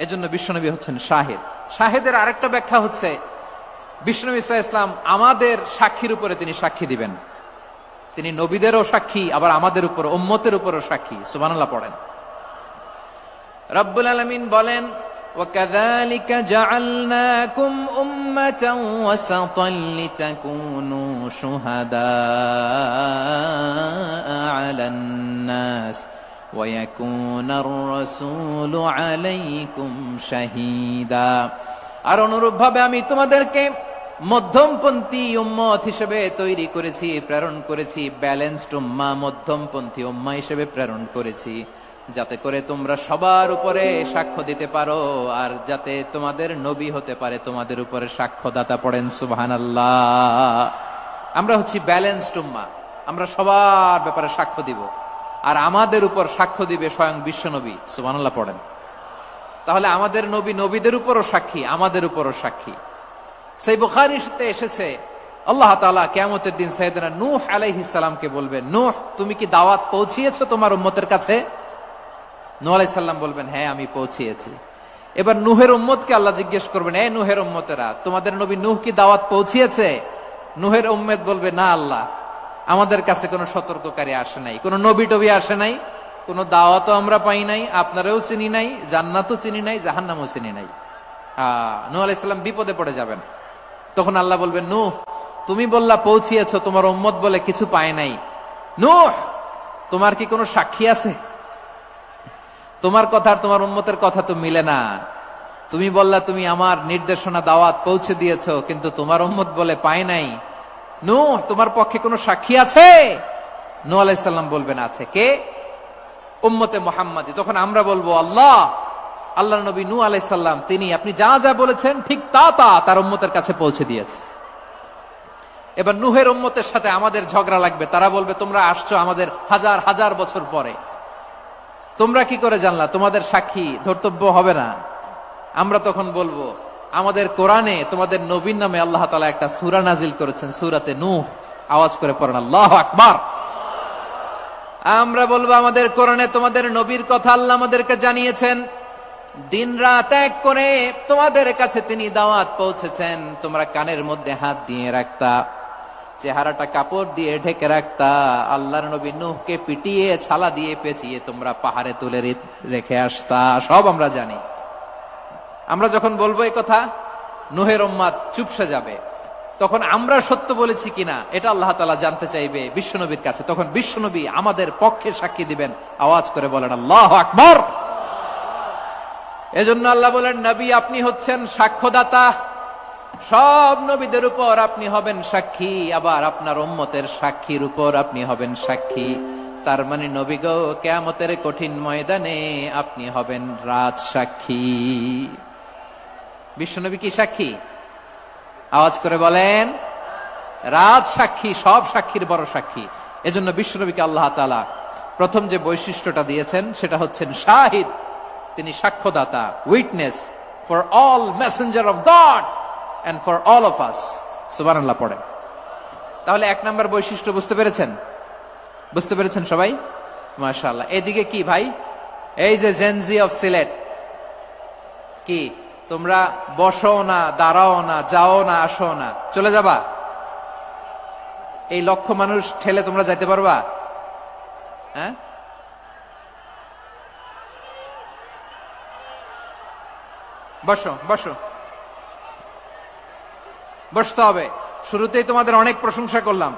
এজন্য বিশ্বনবী হচ্ছেন শাহিদ। শাহিদের আরেকটা ব্যাখ্যা হচ্ছে বিশ্বনবী সাল্লাল্লাহু আলাইহি ওয়াসাল্লাম আমাদের সাক্ষীর উপরে তিনি সাক্ষী দিবেন। তিনি নবীদেরও সাক্ষী, আবার আমাদের উপর, উম্মতের উপরও সাক্ষী। সুবহানাল্লাহ পড়েন। রব্বুল আলামিন বলেন, وكذلك جعلناكم أمة وسطا لتكونوا شهداء على الناس ويكون الرسول عليكم شهيدا। আর অনুরূপভাবে আমি তোমাদেরকে মধ্যমপন্থী উম্মত হিসেবে তৈরি করেছি, প্রেরণ করেছি, ব্যালেন্সড উম্মাহ, মধ্যমপন্থী উম্মাহ হিসেবে প্রেরণ করেছি, যাতে করে তোমরা সবার উপরে সাক্ষ্য দিতে পারো আর যাতে তোমাদের নবী হতে পারে তোমাদের উপরে সাক্ষ্যদাতা। পড়েন সুবহানাল্লাহ। আমরা হচ্ছি ব্যালেন্সড উম্মাহ, আমরা সবার ব্যাপারে সাক্ষ্য দিব আর আমাদের উপর সাক্ষ্য দিবে স্বয়ং বিশ্বনবী। সুবহানাল্লাহ পড়েন। তাহলে আমাদের নবী নবীদের উপরও সাক্ষী, আমাদের উপরও সাক্ষী। সেই বুখারীতে এসেছে আল্লাহ তাআলা কিয়ামতের দিন সাইয়েদনা নূহ আলাইহিস সালামকে বলবেন, নূহ তুমি কি দাওয়াত পৌঁছিয়েছো তোমার উম্মতের কাছে? নূহ আলাইহিস সালাম বলবেন, হ্যাঁ আমি পৌঁছিয়েছি। এবার নূহের উম্মতকে আল্লাহ জিজ্ঞেস করবেন, এই নূহের উম্মতেরা তোমাদের নবী নূহ কি দাওয়াত পৌঁছিয়েছে? নূহের উম্মত বলবে, না আল্লাহ, আমাদের কাছে কোনো সতর্ককারী আসে নাই, কোনো নবী টবি আসে নাই, কোনো দাওয়াতও আমরা পাই নাই, আপনারাও চিনি নাই, জান্নাতও চিনি নাই, জাহান্নামও চিনি নাই। নূহ আলাইহিস সালাম বিপদে পড়ে যাবেন। তখন আল্লাহ বলবেন, নূহ তুমি বললা পৌঁছিয়েছো, তোমার উম্মত বলে কিছু পায় নাই। নূহ তোমার কি কোনো সাক্ষী আছে? তোমার কথা আর তোমার উম্মতের কথা তো মিলে না। তুমি বললা তুমি আমার নির্দেশনা দাওয়াত পৌঁছে দিয়েছো, কিন্তু তোমার উম্মত বলে পায় নাই। নূহ তোমার পক্ষে কোনো সাক্ষী আছে? নূহ আলাইহিস সালাম বলবেন, আছে। কে? উম্মতে মুহাম্মাদি। তখন আমরা বলবো, আল্লাহ, আল্লাহর নবী নূহ আলাইহিস সালাম তিনি আপনি যা যা বলেছেন ঠিক তা তা তার উম্মতের কাছে পৌঁছে দিয়েছে। এবার নূহের উম্মতের সাথে আমাদের ঝগড়া লাগবে। তারা বলবে, তোমরা আসছো আমাদের হাজার হাজার বছর পরে, তোমরা কি করে জানলা? তোমাদের সাক্ষী ধর্তব্য হবে না। আমরা তখন বলবো, আমাদের কোরআনে তোমাদের নবীর নামে আল্লাহ তাআলা একটা সূরা নাজিল করেছেন, সূরাতে নূহ। আওয়াজ করে পড়েন আল্লাহু আকবার। আমরা বলবো, আমাদের কোরআনে তোমাদের নবীর কথা আল্লাহ আমাদেরকে জানিয়েছেন, দিন রাত এক করে তোমাদের কাছে তিনি দাওয়াত পৌঁছেছেন। তোমরা কানের মধ্যে হাত দিয়ে রাখতা, চেহারাটা কাপড় দিয়ে ঢেকে রাখতা, আল্লাহর নবী নূহকে পিটিয়ে ছালা দিয়ে পেঁচিয়ে তোমরা পাহাড়ে তুলে রেখে আসতা, সব আমরা জানি। আমরা যখন বলবো এই কথা, নূহের উম্মত চুপসে যাবে। তখন আমরা সত্য বলেছি কিনা এটা আল্লাহ তাআলা জানতে চাইবে বিশ্বনবীর কাছে। তখন বিশ্বনবী আমাদের পক্ষে সাক্ষী দিবেন। আওয়াজ করে বলেন আল্লাহু আকবার। এজন্য আল্লাহ বলেন, নবী আপনি হচ্ছেন সাক্ষ্যদাতা, সব নবীদের উপর আপনি হবেন সাক্ষী, আবার আপনার উম্মতের সাক্ষীর উপর আপনি হবেন সাক্ষী। তার মানে নবী গো, কিয়ামতের কঠিন ময়দানে আপনি হবেন রাজ সাক্ষী। বিশ্বনবী কি সাক্ষী? আওয়াজ করে বলেন, রাজ সাক্ষী, সব সাক্ষীর বড় সাক্ষী। এজন্য বিশ্বনবীকে আল্লাহ তাআলা প্রথম যে বৈশিষ্ট্যটা দিয়েছেন সেটা হচ্ছেন শাহিদ। তিনি সাক্ষ্যদাতা, witness for all messenger of God and for all of us. সুবহানাল্লাহ পড়েন। তাহলে এক নাম্বার বৈশিষ্ট্য বুঝতে পেরেছেন? বুঝতে পেরেছেন সবাই? মাশাআল্লাহ। এদিকে কি ভাই, এই যে জেনজি অফ সিলেট, কি তোমরা বসো না, দাঁড়াও না, যাও না, আসো না, চলে যাবা? এই লক্ষ মানুষ ঠেলে তোমরা যাইতে পারবা? হ্যাঁ, বসো বসো, বসতে হবে। শুরুতেই তোমাদের অনেক প্রশংসা করলাম,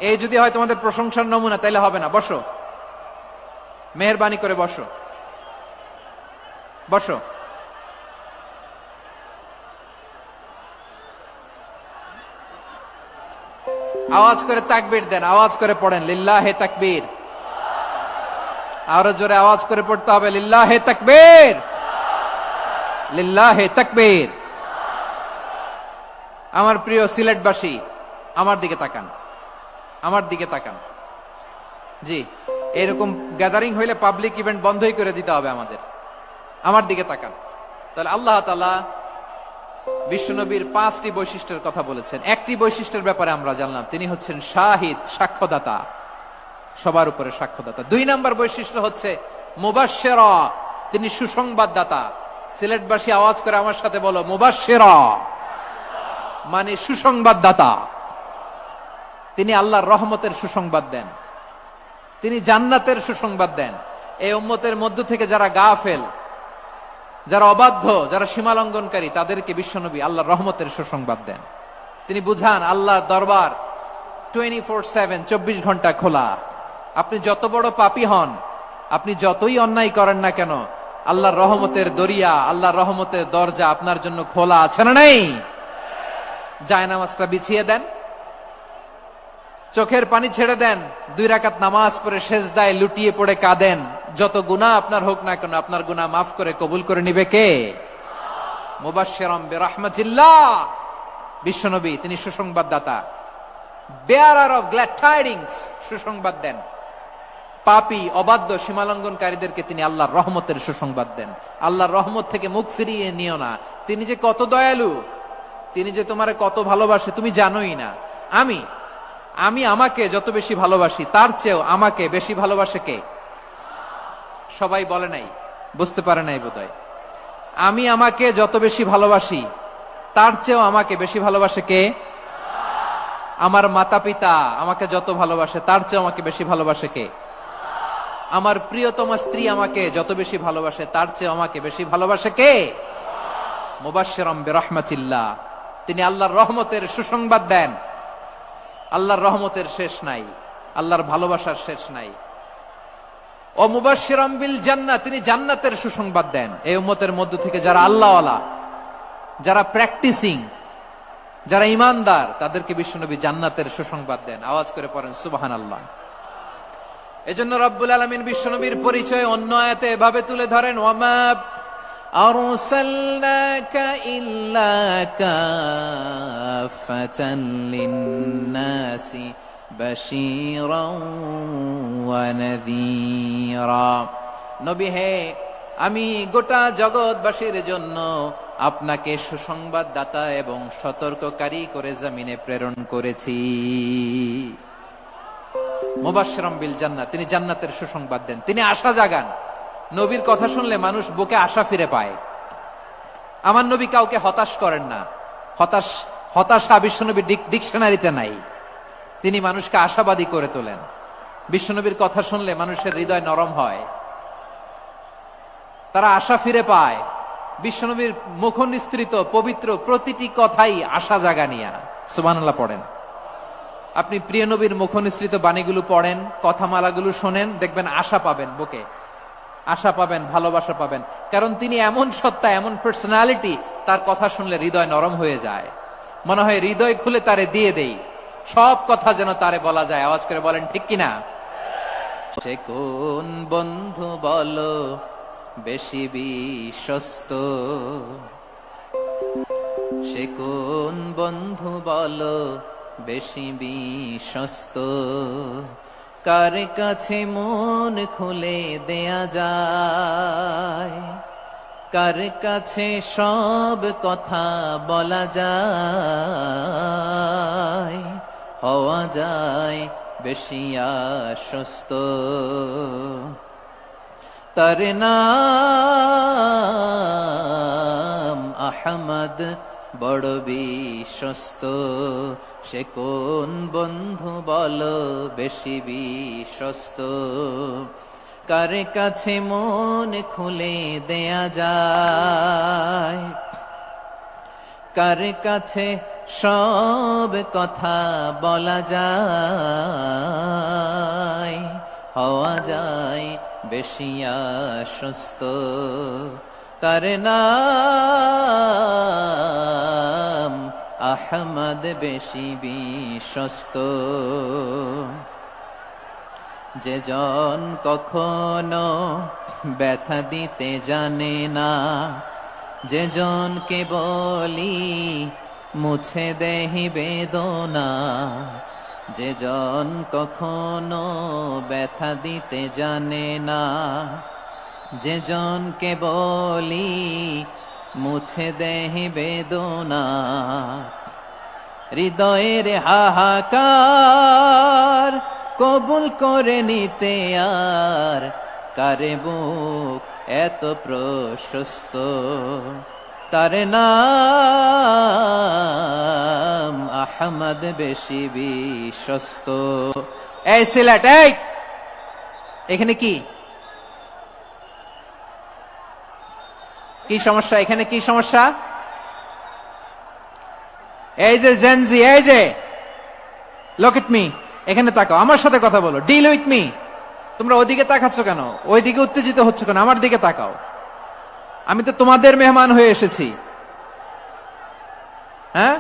এই যদি হয় তোমাদের প্রশংসার নমুনা, তাইলে হবে না। বসো, মেহেরবানি করে বসো, বসো। আওয়াজ করে তাকবীর দেন, আওয়াজ করে পড়েন লিল্লাহে তাকবীর। আরো জোরে আওয়াজ করে পড়তে হবে, লিল্লাহে তাকবীর, লিল্লাহে তাকবীর। আমার প্রিয় সিলেটবাসী, আমার দিকে তাকান, আমার দিকে তাকান। জি, এরকম গ্যাদারিং হইলে পাবলিক ইভেন্ট বন্ধই করে দিতে হবে আমাদের। আমার দিকে তাকান। তাহলে আল্লাহ তাআলা বিশ্বনবীর 5টি বৈশিষ্ট্যের কথা বলেছেন। একটি বৈশিষ্ট্যের ব্যাপারে আমরা জানলাম, তিনি হচ্ছেন শাহিদ, সাক্ষ্যদাতা, সবার উপরে সাক্ষ্যদাতা। 2 নাম্বার বৈশিষ্ট্য হচ্ছে মুবাশশিরা, তিনি সুসংবাদদাতা। সিলেটবাসী আওয়াজ করে আমার সাথে বলো, মুবাশশিরা মানে সুসংবাদদাতা। তিনি আল্লাহর রহমতের সুসংবাদ দেন, তিনি জান্নাতের সুসংবাদ দেন। এই উম্মতের মধ্য থেকে যারা গাফেল, যারা অবাধ্য, যারা সীমালঙ্ঘনকারী, তাদেরকে বিশ্বনবী আল্লাহর রহমতের সুসংবাদ দেন। তিনি বুঝান আল্লাহর দরবার 24/7, 24 ঘন্টা খোলা। আপনি যত বড় পাপী হন, আপনি যতই অন্যায় করেন না কেন, আল্লাহর রহমতের দরিয়া, আল্লাহর রহমতের দরজা আপনার জন্য খোলা আছে না নেই? জায়নামাজটা বিছিয়ে দেন, চোখের পানি ছেড়ে দেন, 2 রাকাত নামাজ পড়ে সেজদায় লুটিয়ে পড়ে কাঁদেন। যত গুনাহ আপনার হোক না কেন, আপনার গুনাহ মাফ করে কবুল করে নিবে কে? মুবাশশিরাম বিরহমাতিল্লাহ। বিশ্বনবী তিনি সুসংবাদদাতা, বেয়ারার অফ গ্ল্যাড টাইডিংস, সুসংবাদ দেন। পাপী, অবাধ্য, সীমালঙ্ঘনকারীদেরকে তিনি আল্লাহর রহমতের সুসংবাদ দেন। আল্লাহর রহমত থেকে মুখ ফিরিয়ে নিও না। তিনি যে কত দয়ালু, তিনি যে তোমারে কত ভালোবাসে তুমি জানোই না। আমি আমাকে যত বেশি ভালোবাসি, তার চেয়েও আমাকে বেশি ভালোবাসে কে? সবাই বলে নাই, বুঝতে পারে নাই বোধহয়। আমি আমাকে যত বেশি ভালোবাসি, তার চেয়েও আমাকে বেশি ভালোবাসে কে? আমার মাতা পিতা আমাকে যত ভালোবাসে, তার চেয়েও আমাকে বেশি ভালোবাসে কে? আমার প্রিয়তমা স্ত্রী আমাকে যত বেশি ভালোবাসে, তার চেয়েও আমাকে বেশি ভালোবাসে কে? মুবাশশিরাম বিরহমাতিল্লাহ। তিনি আল্লাহর রহমতের সুসংবাদ দেন। আল্লাহর রহমতের শেষ নাই, আল্লাহর ভালোবাসার শেষ নাই। ও মুবাশশিরাম বিল জান্নাহ, তিনি জান্নাতের সুসংবাদ দেন। এই উম্মতের মধ্য থেকে যারা আল্লাহওয়ালা, যারা প্র্যাকটিসিং, যারা ইমানদার, তাদেরকে বিশ্বনবী জান্নাতের সুসংবাদ দেন। আওয়াজ করে পড়েন সুবহানাল্লাহ। এজন্য রব্বুল আলামিন বিশ্বনবীর পরিচয় অন্য আয়াতে এভাবে তুলে ধরেন, ওয়ামা আরসালনাকা ইল্লা কাফাতান লিন্নাসি বাশীরাও ওয়া নাযীরা। নবী হে, আমি গোটা জগৎবাসীর জন্য আপনাকে সুসংবাদদাতা এবং সতর্ককারী করে জমিনে প্রেরণ করেছি। মুবাশশিরাম বিল জান্নাহ, তিনি জান্নাতের সুসংবাদ দেন, তিনি আশা জাগান। নবীর কথা শুনলে মানুষ বুকে আশা ফিরে পায়। আমার নবী কাউকে হতাশ করেন না। হতাশা বিশ্বনবীর ডিকশনারিতে নাই। তিনি মানুষকে আশাবাদী করে তোলেন। বিশ্বনবীর কথা শুনলে মানুষের হৃদয় নরম হয়, তারা আশা ফিরে পায়। বিশ্বনবীর মুখ নিঃসৃত পবিত্র প্রতিটি কথাই আশা জাগানিয়া। সুবহানাল্লাহ পড়েন। আপনি প্রিয় নবীর মুখ নিঃসৃত বাণীগুলো পড়েন, কথামালাগুলো শোনেন, দেখবেন আশা পাবেন, বুকে আশা পাবেন, ভালোবাসা পাবেন। কারণ তিনি এমন সত্তা, এমন পার্সোনালিটি, তার কথা শুনলে হৃদয় নরম হয়ে যায়। মনে হয় হৃদয় খুলে তারে দিয়ে দেই, সব কথা যেন তারে বলা যায়। আওয়াজ করে বলেন ঠিক কিনা? সে কোন বন্ধু বলো বেশি বিশ্বস্ত, সে কোন বন্ধু বলো বেশি বিশ্বস্ত, কার কাছে মন খুলে দেয়া যায়, কার কাছে সব কথা বলা যায়, হওয়া যায় বেশি আশ্বস্ত। তার নাম আহমদ, বড় বিশ্বস্ত। সে কোন বন্ধু বলো বেশি বিশ্বস্ত, কার কাছে মন খুলে দেয়া যায়, কার কাছে সব কথা বলা যায়, হওয়া যায় বেশি আশ্বস্ত। তার নাম আহমদ, বেশি বিশ্বস্ত। যে জন কখনো ব্যথা দিতে জানে না, যে জনকে বলি মুছে দেহি বেদনা, যে জন কখনো ব্যথা দিতে জানে না, যে জনকে বলি মুছে দেহি বেদনা, হৃদয়ের হাহাকার কবুল করে নিতে আর কারে বুক এত প্রশস্ত। তার নাম আহমদ, বেশি বিশ্বস্ত। এই সিলেট, এই এখানে কি কি সমস্যা এখানে? কি সমস্যা? এই যে জেনজি, এই যে লুক এট মি, এখানে তাকাও, আমার সাথে কথা বলো, ডিল উইথ মি। তোমরা ওইদিকে তাকাচ্ছ কেন? ওইদিকে উত্তেজিত হচ্ছ কেন? আমার দিকে তাকাও, আমি তো তোমাদের মেহমান হয়ে এসেছি। হ্যাঁ,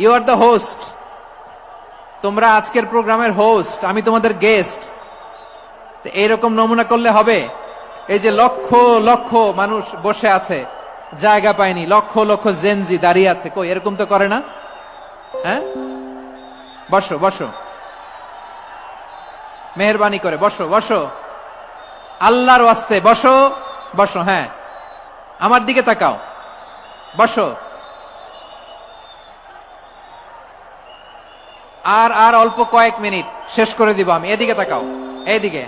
ইউ আর দ্য হোস্ট, তোমরা আজকের প্রোগ্রামের হোস্ট, আমি তোমাদের গেস্ট। এইরকম নমুনা করলে হবে? এই যে লক্ষ লক্ষ মানুষ বসে আছে, জায়গা পায়নি, লক্ষ লক্ষ জেনজি দাঁড়িয়ে আছে, কই এরকম তো করে না? হ্যাঁ, বসো বসো, মেহরবানি করে বসো বসো, আল্লাহর ওয়াস্তে বসো বসো। হ্যাঁ, আমার দিকে তাকাও, বসো। আর আর অল্প কয়েক মিনিট, শেষ করে দিব আমি। এদিকে তাকাও, এইদিকে।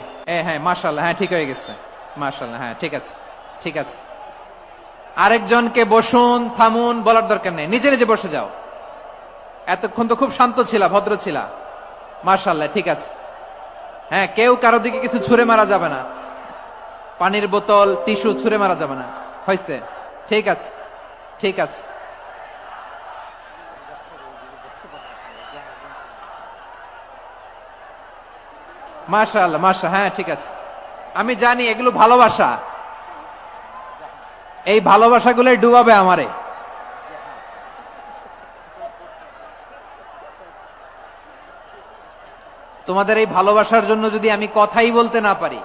হ্যাঁ মাশাআল্লাহ, হ্যাঁ ঠিক হয়ে গেছে, মাশাআল্লাহ, হ্যাঁ ঠিক আছে ঠিক আছে। আরেকজনকে বসুন থামুন বলার দরকার নেই, নিজে নিজে বসে যাও। এতক্ষণ তো খুব শান্ত ছিলা, ভদ্র ছিলা, মাশাআল্লাহ ঠিক আছে। হ্যাঁ, কেউ কারো দিকে কিছু ছুঁড়ে মারা যাবে না, পানির বোতল টিস্যু ছুঁড়ে মারা যাবে না, হয়েছে? ঠিক আছে ঠিক আছে। মাশাআল্লাহ মাশাআল্লাহ, হ্যাঁ ঠিক আছে। আমি জানি এগুলো ভালোবাসা, এই ভালোবাসাগুলোই ডুবাবে আমারে। তোমাদের এই ভালোবাসার জন্য যদি আমি কথাই বলতে না পারি,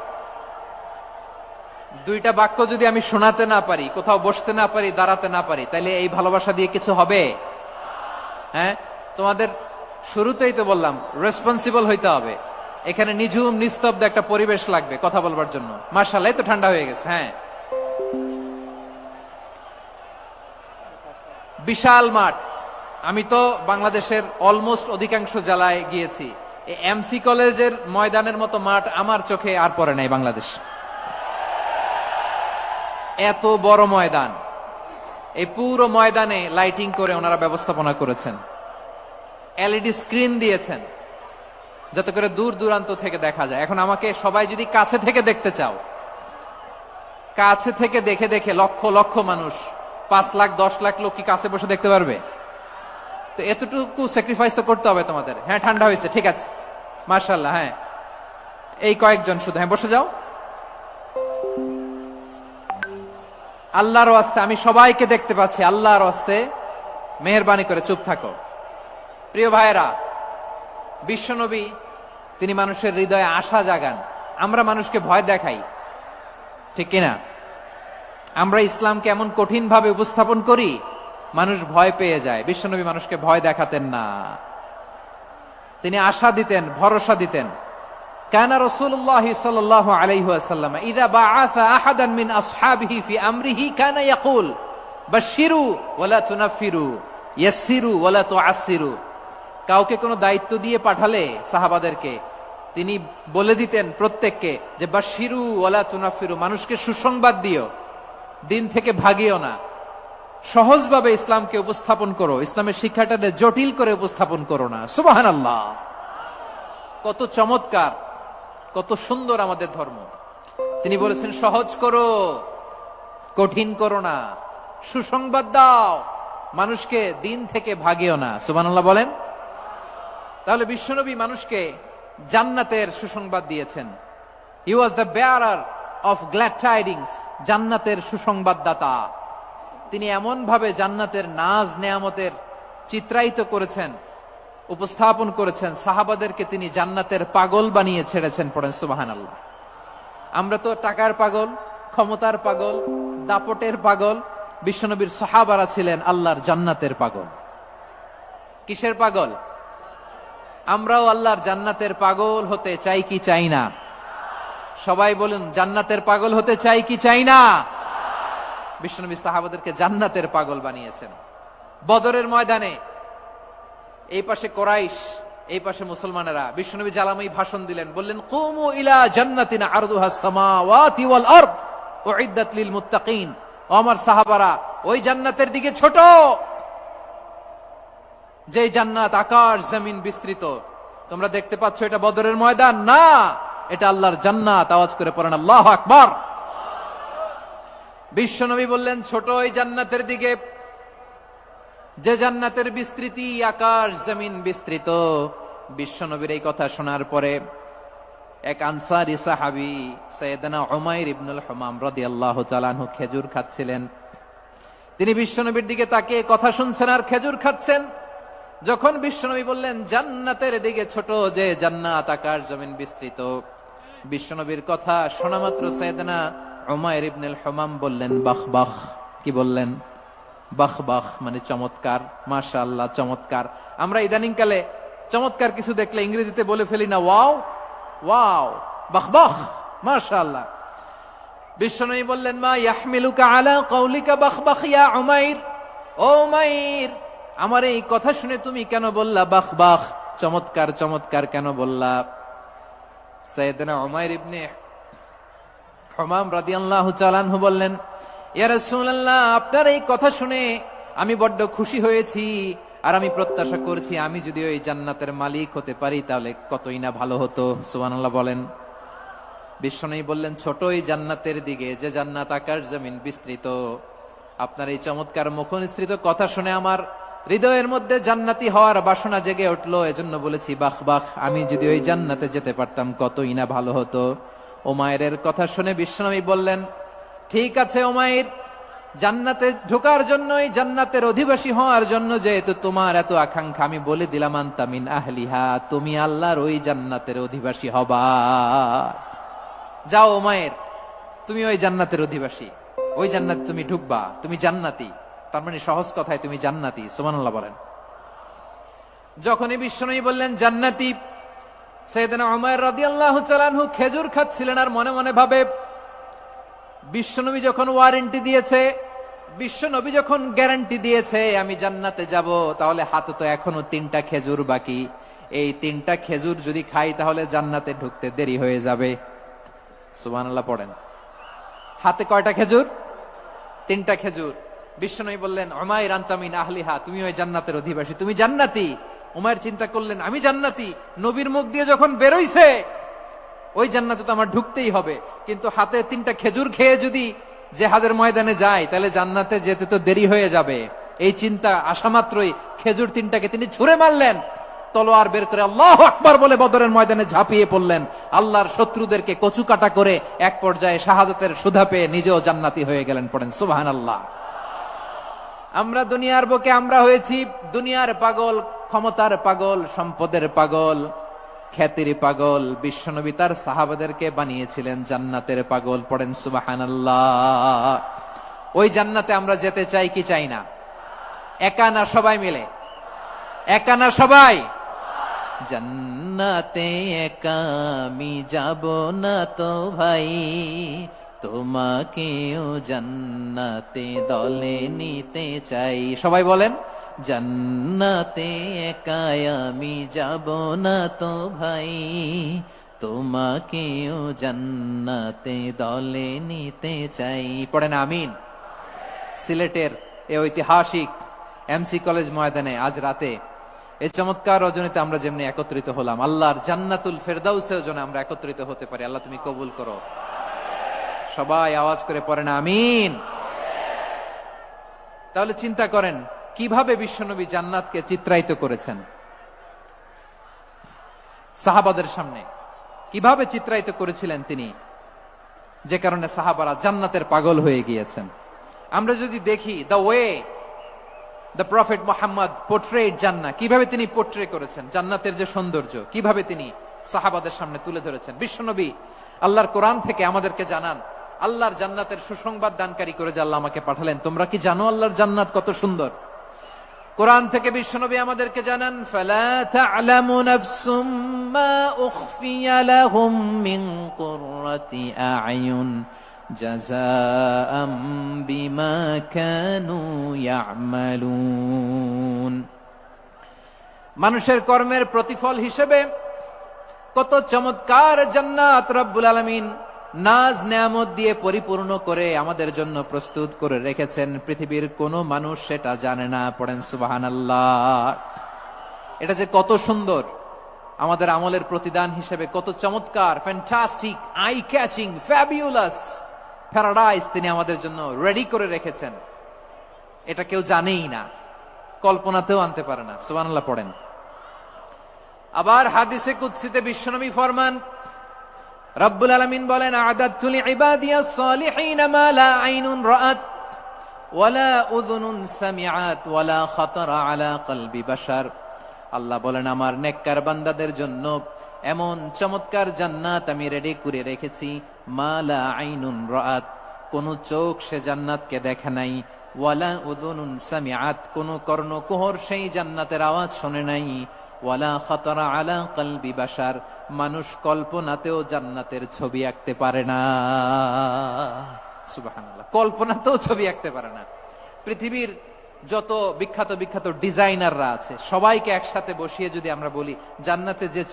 দুইটা বাক্য যদি আমি শোনাতে না পারি, কোথাও বসতে না পারি, দাঁড়াতে না পারি, তাহলে এই ভালোবাসা দিয়ে কিছু হবে? হ্যাঁ, তোমাদের শুরুতেই তো বললাম রেসপন্সিবল হইতে হবে। এখানে নিঝুম নিস্তব্ধ একটা পরিবেশ লাগবে কথা বলবার জন্য। মাশাআল্লাহ, তো ঠান্ডা হয়ে গেছে। হ্যাঁ, বিশাল মাঠ। আমি তো বাংলাদেশের অলমোস্ট অধিকাংশ জেলায় গিয়েছি, এই এমসি কলেজের ময়দানের মতো মাঠ আমার চোখে আর পড়ে নাই বাংলাদেশ। এত বড় ময়দান, এই পুরো ময়দানে লাইটিং করে ওনারা ব্যবস্থাপনা করেছেন, এলইডি স্ক্রিন দিয়েছেন যাতে করে দূর দূরান্ত থেকে দেখা যায়। এখন আমাকে সবাই যদি কাছে থেকে দেখতে চাও, কাছে থেকে দেখে দেখে লক্ষ লক্ষ মানুষ, 5 লাখ 10 লাখ লোক কি কাছে বসে দেখতে পারবে? তো এতটুকু স্যাক্রিফাইস তো করতে হবে তোমাদের। হ্যাঁ, ঠান্ডা হয়েছে, ঠিক আছে, মাশাআল্লাহ। হ্যাঁ, এই কয়েকজন শুধু, হ্যাঁ বসে যাও। আল্লাহর ওয়াস্তে আমি সবাইকে দেখতে পাচ্ছি, আল্লাহর ওয়াস্তে মেহেরবানি করে চুপ থাকো। প্রিয় ভাইয়েরা, বিশ্বনবী তিনি মানুষের হৃদয়ে আশা জাগান। আমরা মানুষকে ভয় দেখাই, ঠিক কিনা? আমরা ইসলামকে এমন কঠিন ভাবে উপস্থাপন করি, মানুষ ভয় পেয়ে যায়। বিশ্বনবী মানুষকে ভয় দেখাতেন না, তিনি আশা দিতেন, ভরসা দিতেন। কানা রাসূলুল্লাহ সাল্লাল্লাহু আলাইহি ওয়াসাল্লাম ইযা বাআসা আহাদান মিন আসহাবিহি ফি আমরিহি কানা ইয়াকুল বাশশিরু ওয়ালা তুনাফিরু ইয়াসসিরু ওয়ালা তুআসসিরু। কাউকে কোনো দায়িত্ব দিয়ে পাঠালে সাহাবাদেরকে তিনি বলে দিতেন প্রত্যেককে যে বাশশিরু ওয়ালা তুনাফিরু, মানুষকে সুসংবাদ দিও, দিন থেকে ভাগিও না, সহজভাবে ইসলামকে উপস্থাপন করো, ইসলামের শিক্ষাটাকে জটিল করে উপস্থাপন করো না। সুবহানাল্লাহ, কত চমৎকার, কত সুন্দর আমাদের ধর্ম। তিনি বলেছেন সহজ করো, কঠিন করো না, সুসংবাদ দাও, মানুষকে দিন থেকে ভাগিও না। সুবহানাল্লাহ বলেন। তাহলে বিশ্বনবী মানুষকে জান্নাতের সুসংবাদ দিয়েছেন। He was the bearer of glad tidings, জান্নাতের সুসংবাদদাতা। তিনি এমন ভাবে জান্নাতের নাজ নেয়ামতের চিত্রায়িত করেছেন, উপস্থাপন করেছেন, সাহাবাদেরকে তিনি জান্নাতের পাগল বানিয়ে ছেড়েছেন। পড়েন সুবহানাল্লাহ। আমরা তো টাকার পাগল, ক্ষমতার পাগল, দাপটের পাগল। বিশ্বনবীর সাহাবারা ছিলেন আল্লাহর জান্নাতের পাগল। কিসের পাগল? আমরাও আল্লাহর জান্নাতের পাগল হতে চাই কি চাই না? সবাই বলুন, জান্নাতের পাগল হতে চাই কি চাই না? বিশ্বনবী সাহাবাদেরকে জান্নাতের পাগল বানিয়েছেন। বদরের ময়দানে এই পাশে কোরাইশ, এই পাশে মুসলমানেরা। বিশ্বনবী জালাময়ী ভাষণ দিলেন, বললেন কুমু ইলা জান্নাতিন আরদুহাস সামাওয়াতি ওয়াল আরদ উইদ্দাত লিল মুত্তাকিন। ও আমার সাহাবারা, ওই জান্নাতের দিকে ছোট, যে জান্নাত আকাশ জমিন বিস্তৃত। তোমরা দেখতে পাচ্ছ এটা বদরের ময়দান না, এটা আল্লাহর জান্নাত। আওয়াজ করে পড়েন আল্লাহু আকবার। বিশ্বনবী বললেন, ছোট ওই জান্নাতের দিকে যে জান্নাতের বিস্তৃতি আকাশ জমিন বিস্তৃত। বিশ্বনবীর এই কথা শোনার পরে এক আনসারী সাহাবী সাইয়েদনা উমাইর ইবনুল হুমাম রাদিয়াল্লাহু তাআলা আনহু খেজুর খাচ্ছিলেন। তিনি বিশ্বনবীর দিকে তাকিয়ে কথা শুনছেন আর খেজুর খাচ্ছেন। যখন বিশ্বনবী বললেন জান্নাতের দিকে ছোট যে জান্নাত আকাশ জমিন বিস্তৃত, বিশ্বনবীর কথা শোনা মাত্র সাইয়েদনা উমাইর ইবনুল হুমাম বললেন বাহ বাহ। কি বললেন? বাহ বাহ মানে চমৎকার, মাশাআল্লাহ চমৎকার। আমরা ইদানিং কালে চমৎকার কিছু দেখলে ইংরেজিতে বলে ফেলি না ওয়াও ওয়াও, বাহ বাহ, মাশাআল্লাহ। বিশ্বনবী বললেন মা ইয়াহমিলুকা আলা কওলিকা বাহ বাহ ইয়া উমাইর। ও উমাইর, আমার এই কথা শুনে তুমি কেন বললা বাহ বাহ, চমৎকার চমৎকার কেন বললা? সাইয়েদনা উমাইর ইবনে হুমাম রাদিয়াল্লাহু তাআলা আনহু বললেন, ইয়া রাসূলুল্লাহ, আপনার এই কথা শুনে আমি বড্ড খুশি হয়েছি, আর আমি প্রত্যাশা করছি আমি যদি ওই জান্নাতের মালিক হতে পারি তাহলে কতই না ভালো হতো। সুবহানাল্লাহ বলেন। বিশ্বনবী বললেন, ছোট ওই জান্নাতের দিকে যে জান্নাত আকাশ জমিন বিস্তৃত। আপনার এই চমৎকার মুখনিসৃত কথা শুনে আমার হৃদয়ের মধ্যে জান্নাতি হওয়ার বাসনা জেগে উঠলো, এজন্য বলেছি বাহ বাহ, আমি যদি ওই জান্নাতে যেতে পারতাম কতই না ভালো হতো। উমাইরের কথা শুনে বিশ্বনবী বললেন, ঠিক আছে উমাইর, জান্নাতে ঢোকার জন্য, এই জান্নাতের অধিবাসী হওয়ার জন্য যেহেতু তোমার এত আকাঙ্ক্ষা, আমি বলে দিলাম আনতা মিন আহলিহা, তুমি আল্লাহর ওই জান্নাতের অধিবাসী হবা। যাও উমাইর, তুমি ওই জান্নাতের অধিবাসী, ওই জান্নাতে তুমি ঢুকবা, তুমি জান্নাতি। তার মানে সহজ কথায় তুমি জান্নাতি। সুবহানাল্লাহ বলেন। যখনই বিশ্বনবী বললেন জান্নাতি, সাইয়েদনা উমাইর রাদিয়াল্লাহু তাআলা আনহু খেজুর খাচ্ছিলেন আর মনে মনে ভাবে, বিশ্বনবী যখন ওয়ারেন্টি দিয়েছে, বিশ্বনবী যখন গ্যারান্টি দিয়েছে আমি জান্নাতে যাব, তাহলে হাতে তো এখনো 3টা খেজুর বাকি। এই 3টা খেজুর যদি খাই তাহলে জান্নাতে ঢুকতে দেরি হয়ে যাবে। সুবহানাল্লাহ পড়েন। হাতে কয়টা খেজুর? 3টা খেজুর। বিশ্বনবী বললেন উমাইর আনতা মিন আহলিহা, তুমি ওই জান্নাতের অধিবাসী, তুমি জান্নাতি। উমাইর চিন্তা করলেন আমি জান্নাতি, নবীর মুখ দিয়ে যখন বেরোইছে ওই জান্নাতে তো আমার ঢুকতেই হবে, কিন্তু হাতে 3টা খেজুর খেয়ে যদি জিহাদের ময়দানে যায় তাহলে জান্নাতে যেতে তো দেরি হয়ে যাবে। এই চিন্তা আসা মাত্রই খেজুর 3টাকে তিনি ছুঁড়ে মারলেন, তলোয়ার বের করে আল্লাহু আকবার বলে বদরের ময়দানে ঝাঁপিয়ে পড়লেন। আল্লাহর শত্রুদেরকে কচু কাটা করে এক পর্যায়ে শাহাদাতের সুধা পেয়ে নিজেও জান্নাতি হয়ে গেলেন। পড়েন সুবহানাল্লাহ। আমরা দুনিয়ার বুকে আমরা হয়েছি দুনিয়ার পাগল, ক্ষমতার পাগল, সম্পদের পাগল, খ্যাতির পাগল। বিশ্বনবী তার সাহাবাদেরকে বানিয়েছিলেন জান্নাতের পাগল। পড়েন সুবহানাল্লাহ। ওই জান্নাতে আমরা যেতে চাই কি চাই না? একা না সবাই মিলে? একা না সবাই? জান্নাতে একা আমি যাব না তো ভাই, তোমাকেও জান্নাতে দলে নিতে চাই। সবাই বলেন, জান্নাতে একা আমি যাব না তো ভাই, তোমাকেও জান্নাতে দলে নিতে চাই। পড়েন আমিন। সিলেটের এই ঐতিহাসিক এমসি কলেজ ময়দানে আজ রাতে এই চমৎকার রজনীতে আমরা যেমনি একত্রিত হলাম, আল্লাহর জান্নাতুল ফেরদাউসের জন্য আমরা একত্রিত হতে পারি। আল্লাহ তুমি কবুল করো। সবাই আওয়াজ করে পড়েন আমিন। তাহলে চিন্তা করেন কিভাবে বিশ্বনবী জান্নাতকে চিত্রায়িত করেছেন সাহাবাদের সামনে, কিভাবে চিত্রায়িত করেছিলেন তিনি, যে কারণে সাহাবারা জান্নাতের পাগল হয়ে গিয়েছেন। আমরা যদি দেখি the way the prophet Muhammad portrait জান্নাত, কিভাবে তিনি পোর্ট্রে করেছেন জান্নাতের যে সৌন্দর্য, কিভাবে তিনি সাহাবাদের সামনে তুলে ধরেছেন। বিশ্বনবী আল্লাহর কোরআন থেকে আমাদেরকে জানান আল্লাহর জান্নাতের সুসংবাদ দানকারী করে যে আল্লাহ আমাকে পাঠালেন। তোমরা কি জানো আল্লাহর জান্নাত কত সুন্দর? কোরআন থেকে বিশ্বনবী আমাদেরকে জানান, ফালা তা'লামু নাফসুম মা উখফিয়া লাহুম মিন কুররাতি আ'য়ুন জাযাআম বিমা কানু ইয়া'মালুন। মানুষের কর্মের প্রতিফল হিসেবে কত চমৎকার জান্নাত রব্বুল আলামিন নাজ নেয়ামত দিয়ে পরিপূর্ণ করে আমাদের জন্য প্রস্তুত করে রেখেছেন। পৃথিবীর কোন মানুষ সেটা জানে না। পড়েন সুবহানাল্লাহ। এটা যে কত সুন্দর, আমাদের আমলের প্রতিদান হিসেবে কত চমৎকার, fantastic, eye catching, fabulous, paradise তিনি আমাদের জন্য রেডি করে রেখেছেন, এটা কেউ জানেই না, কল্পনাতেও আনতে পারে না। সুবহানাল্লাহ পড়েন। আবার হাদিসে কুদসিতে বিশ্বনবী ফরমান, রব্বুল আলামিন বলেন, আ'দাদতু লিইবাদিয়াস সালিহিন মা লা আইনুন রাআত ওয়ালা উযুনুন সামিআত ওয়ালা খাতারা আলা কলবি বাশার। আল্লাহ বলেন, আমার নেককার বান্দাদের জন্য এমন চমৎকার জান্নাত আমি রেডি করে রেখেছি, মা লা আইনুন রাআত, কোন চোখ সে জান্নাতকে দেখে নাই, ওয়ালা উযুনুন সামিআত, কোন কর্ণকুহর সেই জান্নাতের আওয়াজ শুনে নাই, ওয়ালা খাতারা আলা কলবি বাশার, মানুষ কল্পনাতেও জান্নাতের ছবি আঁকতে পারে না। সুবহানাল্লাহ, কল্পনাতেও ছবি আঁকতে পারে না। পৃথিবীর যত বিখ্যাত বিখ্যাত ডিজাইনাররা আছে সবাইকে একসাথে বসিয়ে যদি আমরা বলি জান্নাতে যে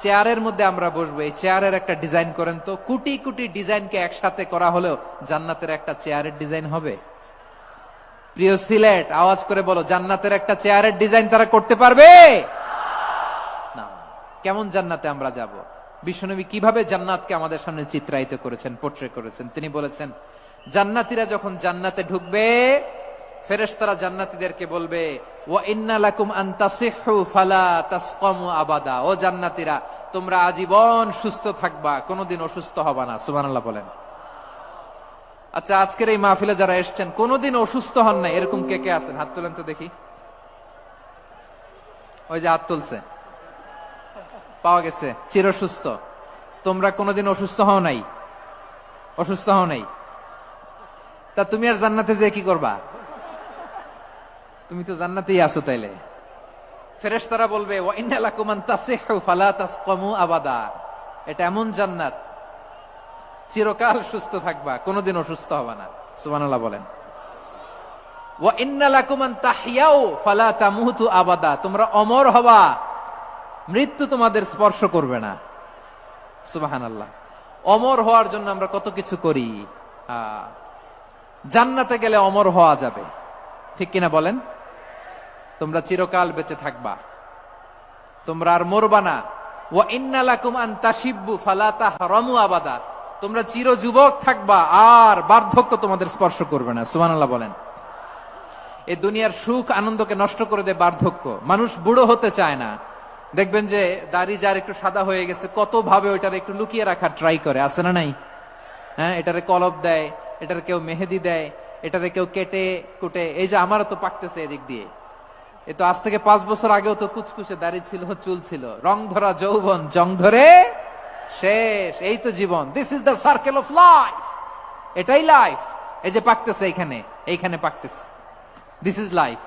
চেয়ারের মধ্যে আমরা বসবো, এই চেয়ারের একটা ডিজাইন করেন তো, কোটি কোটি ডিজাইনকে একসাথে করা হলেও জান্নাতের একটা চেয়ারের ডিজাইন হবে? প্রিয় সিলেট, আওয়াজ করে বলো, জান্নাতের একটা চেয়ারের ডিজাইন তারা করতে পারবে না। কেমন জান্নাতে আমরা যাব? বিশ্বনবী কিভাবে জান্নাতকে আমাদের সামনে চিত্রায়িত করেছেন, পোট্রে করেছেন। তিনি বলেছেন, জান্নাতীরা যখন জান্নাতে ঢুকবে, ফেরেশতারা জান্নাতীদেরকে বলবে, ওয়া ইন্না লাকুম আন তাসিহু ফালা তাসকামু আবাদা, ও জান্নাতীরা, তোমরা আজীবন সুস্থ থাকবা, কোনোদিন অসুস্থ হবা না। সুবহানাল্লাহ বলেন। আচ্ছা, আজকের এই মাহফিলে যারা এসেছেন কোনোদিন অসুস্থ হন নাই, এরকম কে কে আছেন? হাত তোলেন তো দেখি। ওই যে হাত তুলছে, পাওয়া গেছে, চির সুস্থ। তোমরা কোনোদিন অসুস্থ হও নাই? অসুস্থ হও নাই? তা তুমি আর জান্নাতে যে কি করবা? তুমি তো জান্নাতেই আছো তাইলে। ফেরেশতারা বলবে, ওয়া ইন্না লাকুম আন তাসিহু ফালা তাসকামু আবাদা, এটা এমন জান্নাত চিরকাল সুস্থ থাকবা, কোনোদিন অসুস্থ হবে না। সুবহানাল্লাহ বলেন। ওয়া ইন্না লাকুম আন তাহইয়াউ ফালা তামুতু আবাদা, তোমরা অমর হবা, মৃত্যু তোমাদের স্পর্শ করবে না। সুবহানাল্লাহ। অমর হওয়ার জন্য আমরা কত কিছু করি। জান্নাতে গেলে অমর হওয়া যাবে, ঠিক কিনা বলেন? তোমরা চিরকাল বেঁচে থাকবা, তোমরা আর মরবা না। ওয়া ইন্না লাকুম আন তাশিব্বু ফালা তাহরামু আবাদা, তোমরা চির যুবক থাকবা, আর বার্ধক্য তোমাদের স্পর্শ করবে না। সুবহানাল্লাহ বলেন। এই দুনিয়ার সুখ আনন্দকে নষ্ট করে দেয় বার্ধক্য। মানুষ বুড়ো হতে চায় না। দেখবেন যে দাড়ি যার একটু সাদা হয়ে গেছে, কত ভাবে ওইটার একটু লুকিয়ে রাখার ট্রাই করে, আছে না নাই? হ্যাঁ, এটারে কলব দেয়, এটার কেউ মেহেদি দেয়, এটারে কেউ কেটে কুটে। এই যে আমারও তো পাকতেছে এদিক দিয়ে, এ তো আজ থেকে 5 বছর আগেও তো কুচকুচে দাড়ি ছিল, চুল ছিল, রং ধরা যৌবন, জং ধরে শেষ। এই তো জীবন। This is the circle of life, এটাই লাইফ। এই যে পাকতেছে এইখানে, এইখানে পাকতেছে, দিস ইজ লাইফ।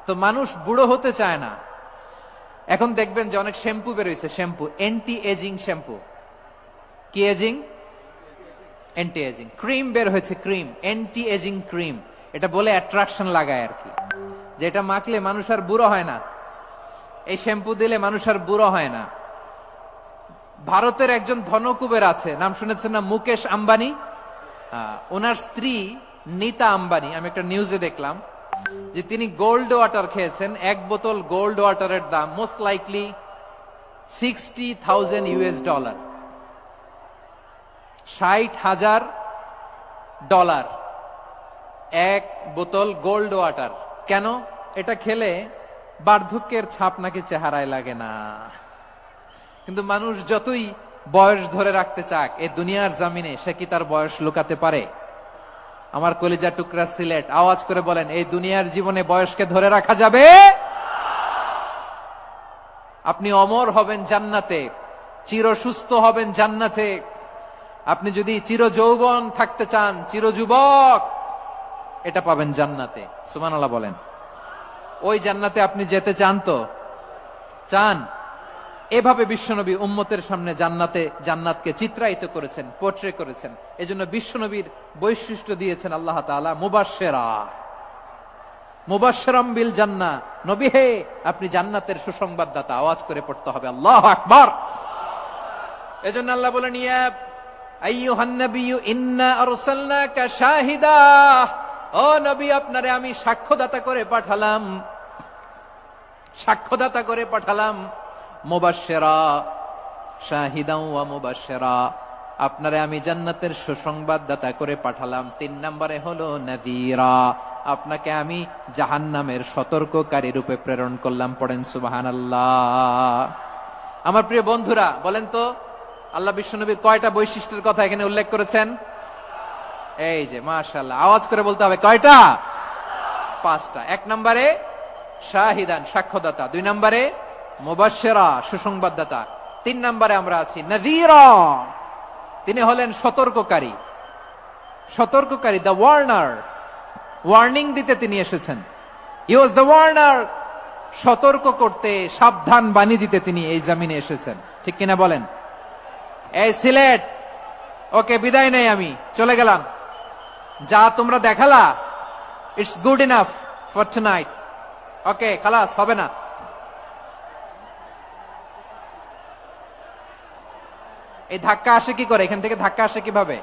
তো মানুষ বুড়ো হতে চায় না। এখন দেখবেন যে অনেক শ্যাম্পু বেরোইছে, শ্যাম্পু, অ্যান্টি এজিং শ্যাম্পু। কি এজিং? Anti ageing. ক্রিম বের হয়েছে, ক্রিম, অ্যান্টি এজিং ক্রিম। এটা বলে অ্যাট্রাকশন লাগায় আর কি, যে এটা মাখলে মানুষ আর বুড়ো হয় না, এই শ্যাম্পু দিলে মানুষ আর বুড়ো হয় না। ভারতের একজন ধনকুবের আছে, নাম শুনেছেন না? মুকেশ আম্বানি। ওনার স্ত্রী নীতা আম্বানি, আমি একটা নিউজে দেখলাম যে তিনি গোল্ড ওয়াটার খেয়েছেন। 1 বোতল গোল্ড ওয়াটারের দাম মোস্ট লাইকলি $60,000, $60,000 1 বোতল গোল্ড ওয়াটার। কেন? এটা খেলে বার্ধক্যের ছাপ নাকি চেহারায় লাগে না। কিন্তু মানুষ যতই বয়স ধরে রাখতে চাক এই দুনিয়ার জামিনে, সে কি তার বয়স লুকাতে পারে? আমার কলিজা টুকরা সিলেট, আওয়াজ করে বলেন, এই দুনিয়ার জীবনে বয়সকে ধরে রাখা যাবে? আপনি অমর হবেন জান্নাতে, চির সুস্থ হবেন জান্নাতে। আপনি যদি চির যৌবন থাকতে চান, চির যুবক, এটা পাবেন জান্নাতে। সুবহানাল্লাহ বলেন। ওই জান্নাতে আপনি যেতে চান তো? চান? এভাবে বিশ্বনবী উম্মতের সামনে জান্নাতকে চিত্রায়িত করেছেন, পোট্রে করেছেন। এজন্য বিশ্বনবীর বৈশিষ্ট্য দিয়েছেন আল্লাহ তাআলা মুবাশশিরাম বিল জান্নাহ। নবী হে, আপনি জান্নাতের সুসংবাদদাতা। আওয়াজ করে পড়তে হবে আল্লাহু আকবার। এজন্য আল্লাহ বলেন, ইয়া আইয়ুহান নাবিয়্যু ইন্না আরসালনাকা শাহিদা, ও নবী, আপনারে আমি সাক্ষ্যদাতা করে পাঠালাম, সাক্ষ্যদাতা করে পাঠালাম। মুবাশশিরা, শাহিদাও ওয়া মুবাশশিরা, আপনারে আমি জান্নাতের সুসংবাদদাতা করে পাঠালাম। 3 নম্বরে হলো নাযীরা, আপনাকে আমি জাহান্নামের সতর্ককারী রূপে প্রেরণ করলাম। পড়েন সুবহানাল্লাহ। আমার প্রিয় বন্ধুরা, বলেন তো আল্লাহ বিশ্বনবীর কয়টা বৈশিষ্ট্যের কথা এখানে উল্লেখ করেছেন? এই যে মাশাআল্লাহ, আওয়াজ করে বলতে হবে, কয়টা? 5টা। 1 নম্বরে শাহিদান, সাক্ষ্যদাতা। 2 নম্বরে মুবাশশিরা, সুসংবাদদাতা। 3 নম্বরে আমরা আছি নাযীরা, তিনি হলেন সতর্ককারী। সতর্ককারী, দ্য ওয়ার্নার, ওয়ার্নিং দিতে তিনি এসেছেন। হি ওয়াজ দ্য ওয়ার্নার, সতর্ক করতে, সাবধান বাণী দিতে তিনি এই জমিনে এসেছেন। ঠিক কিনা বলেন? এই সিলেট, ওকে বিদায় নেই, আমি চলে গেলাম। যা তোমরা দেখালা, it's good enough for tonight. Okay, খালাস, হবে না। এই ধাক্কা আসে কি করে? এখান থেকে ধাক্কা আসে কিভাবে?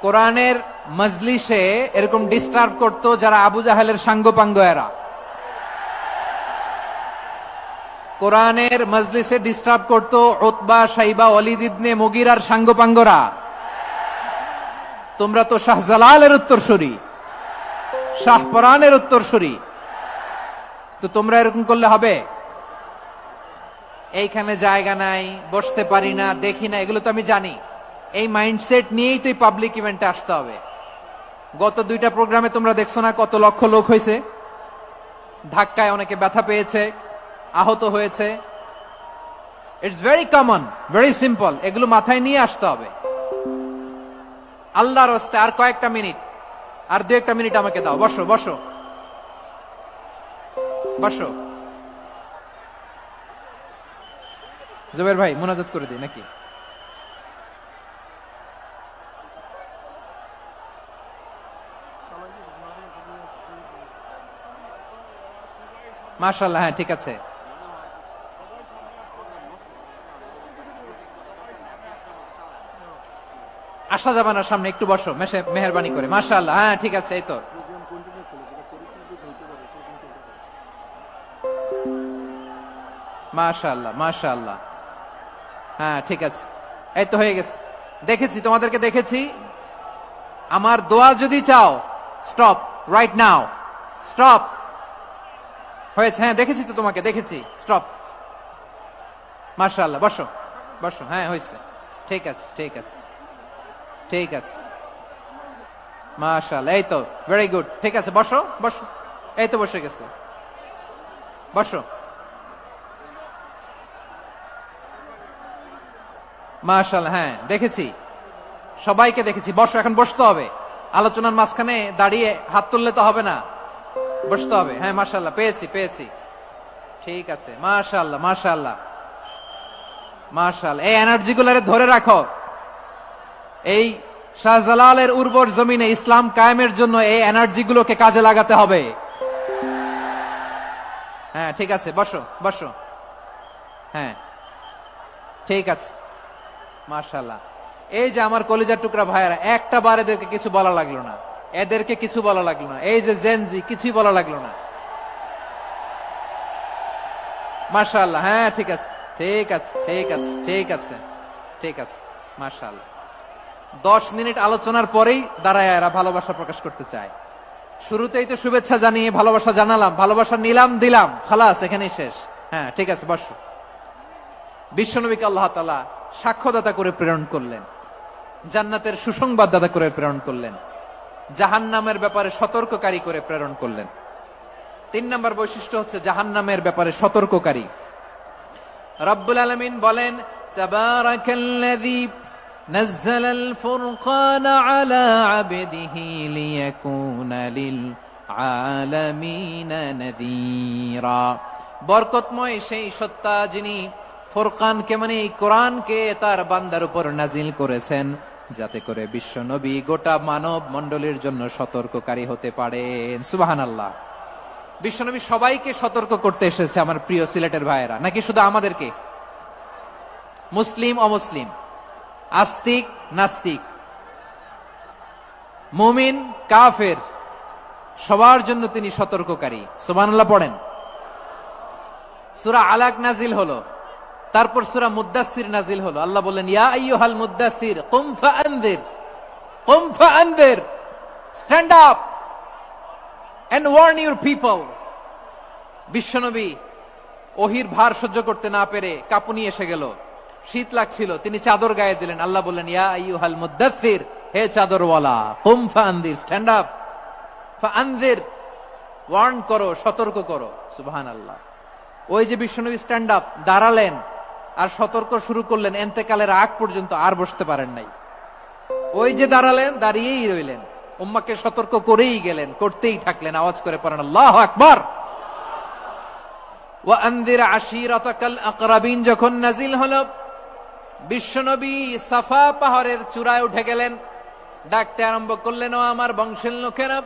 কোরআনের মজলিসে এরকম ডিস্টার্ব করতো যারা আবু জাহেলের সাঙ্গপাঙ্গ এরা। কোরআনের মজলিসে ডিস্টার্ব করতো উতবা, শাইবা, ওয়ালিদ ইবনে মুগিরার সাঙ্গপাঙ্গরা। তোমরা তো শাহজালালের উত্তরসূরি, শাহপরানের উত্তরসূরি, তো তোমরা এরকম করলে হবে? এইখানে জায়গা নাই, বসতে পারি না, দেখি না, এগুলো তো আমি জানি। এই মাইন্ডসেট নিয়েই তো পাবলিক ইভেন্টে আসতে হবে। গত 2টা প্রোগ্রামে তোমরা দেখছো না কত লক্ষ লোক হয়েছে? ধাক্কায় অনেকে ব্যথা পেয়েছে, আহত হয়েছে। It's very common, very simple. এগুলো মাথায় নিয়ে আসতে হবে। আল্লাহর রাস্তে আর কয়েকটা মিনিট, আর 2-1টা মিনিট আমাকে দাও। বসো বসো বসো। জুবাইর ভাই, মুনাজাত করে দিই নাকি? মাশাআল্লাহ, হ্যাঁ ঠিক আছে। আসা যাবে না সামনে, একটু বসো মেহেরবানি করে। মাশাআল্লাহ, হ্যাঁ ঠিক আছে। এই তো মাশাআল্লাহ, মাশাআল্লাহ, হ্যাঁ ঠিক আছে। এই তো হয়ে গেছে। দেখেছি, তোমাদেরকে দেখেছি। আমার দোয়া যদি চাও, স্টপ রাইট নাও, স্টপ। হয়েছে, হ্যাঁ দেখেছি তো তোমাকে, দেখেছি। স্টপ। মাশাআল্লাহ, বসো বসো। হ্যাঁ হয়েছে, ঠিক আছে ঠিক আছে ঠিক আছে। মাশাআল্লাহ, এই তো ভেরি গুড। ঠিক আছে, বসো বসো। এই তো বসে গেছে, বসো। মাশাআল্লাহ, হ্যাঁ দেখেছি, সবাইকে দেখেছি। বসো, এখন বসতে হবে। আলোচনার মাঝখানে দাঁড়িয়ে হাত তুললে তো হবে না, বসতে হবে। হ্যাঁ মাশাআল্লাহ, পেয়েছি পেয়েছি। ঠিক আছে, মাশাআল্লাহ মাশাআল্লাহ মাশাআল্লাহ। এই এনার্জি গুলারে ধরে রাখো। এই শাহজালালের উর্বর জমিনে ইসলাম কায়েমের জন্য এই এনার্জি গুলোকে কাজে লাগাতে হবে। হ্যাঁ ঠিক আছে, বসো বসো। হ্যাঁ ঠিক আছে, মাশাআল্লাহ। এই যে আমার কলিজার টুকরা ভাইয়েরা, একটা বার এদেরকে কিছু বলা লাগলো না, এদেরকে কিছু বলা লাগলো না। এই যে জেনজি, কিছুই বলা লাগলো না। মাশাআল্লাহ, হ্যাঁ ঠিক আছে ঠিক আছে ঠিক আছে ঠিক আছে ঠিক আছে। মাশাআল্লাহ। 10 মিনিট আলোচনার পরেই দাঁড়ায় এরা ভালোবাসা প্রকাশ করতে চায়। শুরুতেই তো শুভেচ্ছা জানিয়ে ভালোবাসা জানালাম, ভালোবাসা নিলাম, দিলাম, খালাস, এখানেই শেষ। হ্যাঁ ঠিক আছে, বসো। বিশ্বনবীকে আল্লাহ তাআলা সাক্ষ্যদাতা করে প্রেরণ করলেন, জান্নাতের সুসংবাদদাতা করে প্রেরণ করলেন, জাহান্নামের ব্যাপারে সতর্ককারী করে প্রেরণ করলেন। 3 নম্বর বৈশিষ্ট্য হচ্ছে জাহান্নামের ব্যাপারে সতর্ককারী। রব্বুল আলামিন বলেন, তাবারাকাল্লাযী নাযালাল ফুরকানা আলা আবদিহি লিয়াকুনা লিল আলামিনা নাযীরা। বরকতময় সেই সত্তা যিনি ফুরকানকে, মানে এই কোরআনকে তার বান্দার উপর নাজিল করেছেন, যাতে করে বিশ্ব নবী গোটা মানব মণ্ডলীর জন্য সতর্ককারী হতে পারেন। সুবহানাল্লাহ। বিশ্বনবী সবাইকে সতর্ক করতে এসেছে, আমার প্রিয় সিলেটের ভাইয়েরা, নাকি শুধু আমাদেরকে? মুসলিম অমুসলিম, আস্তিক নাস্তিক, মুমিন কাফের, সবার জন্য তিনি সতর্ককারী। সুবহানাল্লাহ পড়েন। সূরা আলাক নাজিল হলো, তারপর সূরা মুদ্দাসসির নাজিল হলো। আল্লাহ বললেন, ইয়া আইয়ুহাল মুদ্দাসসির কুম ফাআনযির, কুম ফাআনযির, stand up and warn your people. বিশ্বনবী ওহির ভার সহ্য করতে না পেরে কাঁপুনি এসে গেল, শীত লাগছিল, তিনি চাদর গায়ে দিলেন। আল্লাহ বললেন, ইয়া আইয়ুহাল মুদ্দাসসির, হে চাদরওয়ালা, কুম ফাআনযির, স্ট্যান্ড আপ, ফাআনযির, ওয়ার্ন করো, সতর্ক করো। সুবহানাল্লাহ। ওই যে বিশ্বনবী স্ট্যান্ড আপ, দাঁড়ালেন আর সতর্ক শুরু করলেন, এন্তেকালের আগ পর্যন্ত আর বসতে পারেন নাই। ওই যে দাঁড়ালেন, দাঁড়িয়েই রইলেন, উম্মাকে সতর্ক করেই গেলেন, করতেই থাকলেন। আওয়াজ করে পড়েন আল্লাহু আকবার। ওয়া আনযির আশীরাতাকাল আকরাবিন যখন নাজিল হলো, বিশ্বনবী সাফা পাহাড়ের চূড়ায় উঠে গেলেন, ডাকতে আরম্ভ করলেন, ও আমার বংশের লোকেরা,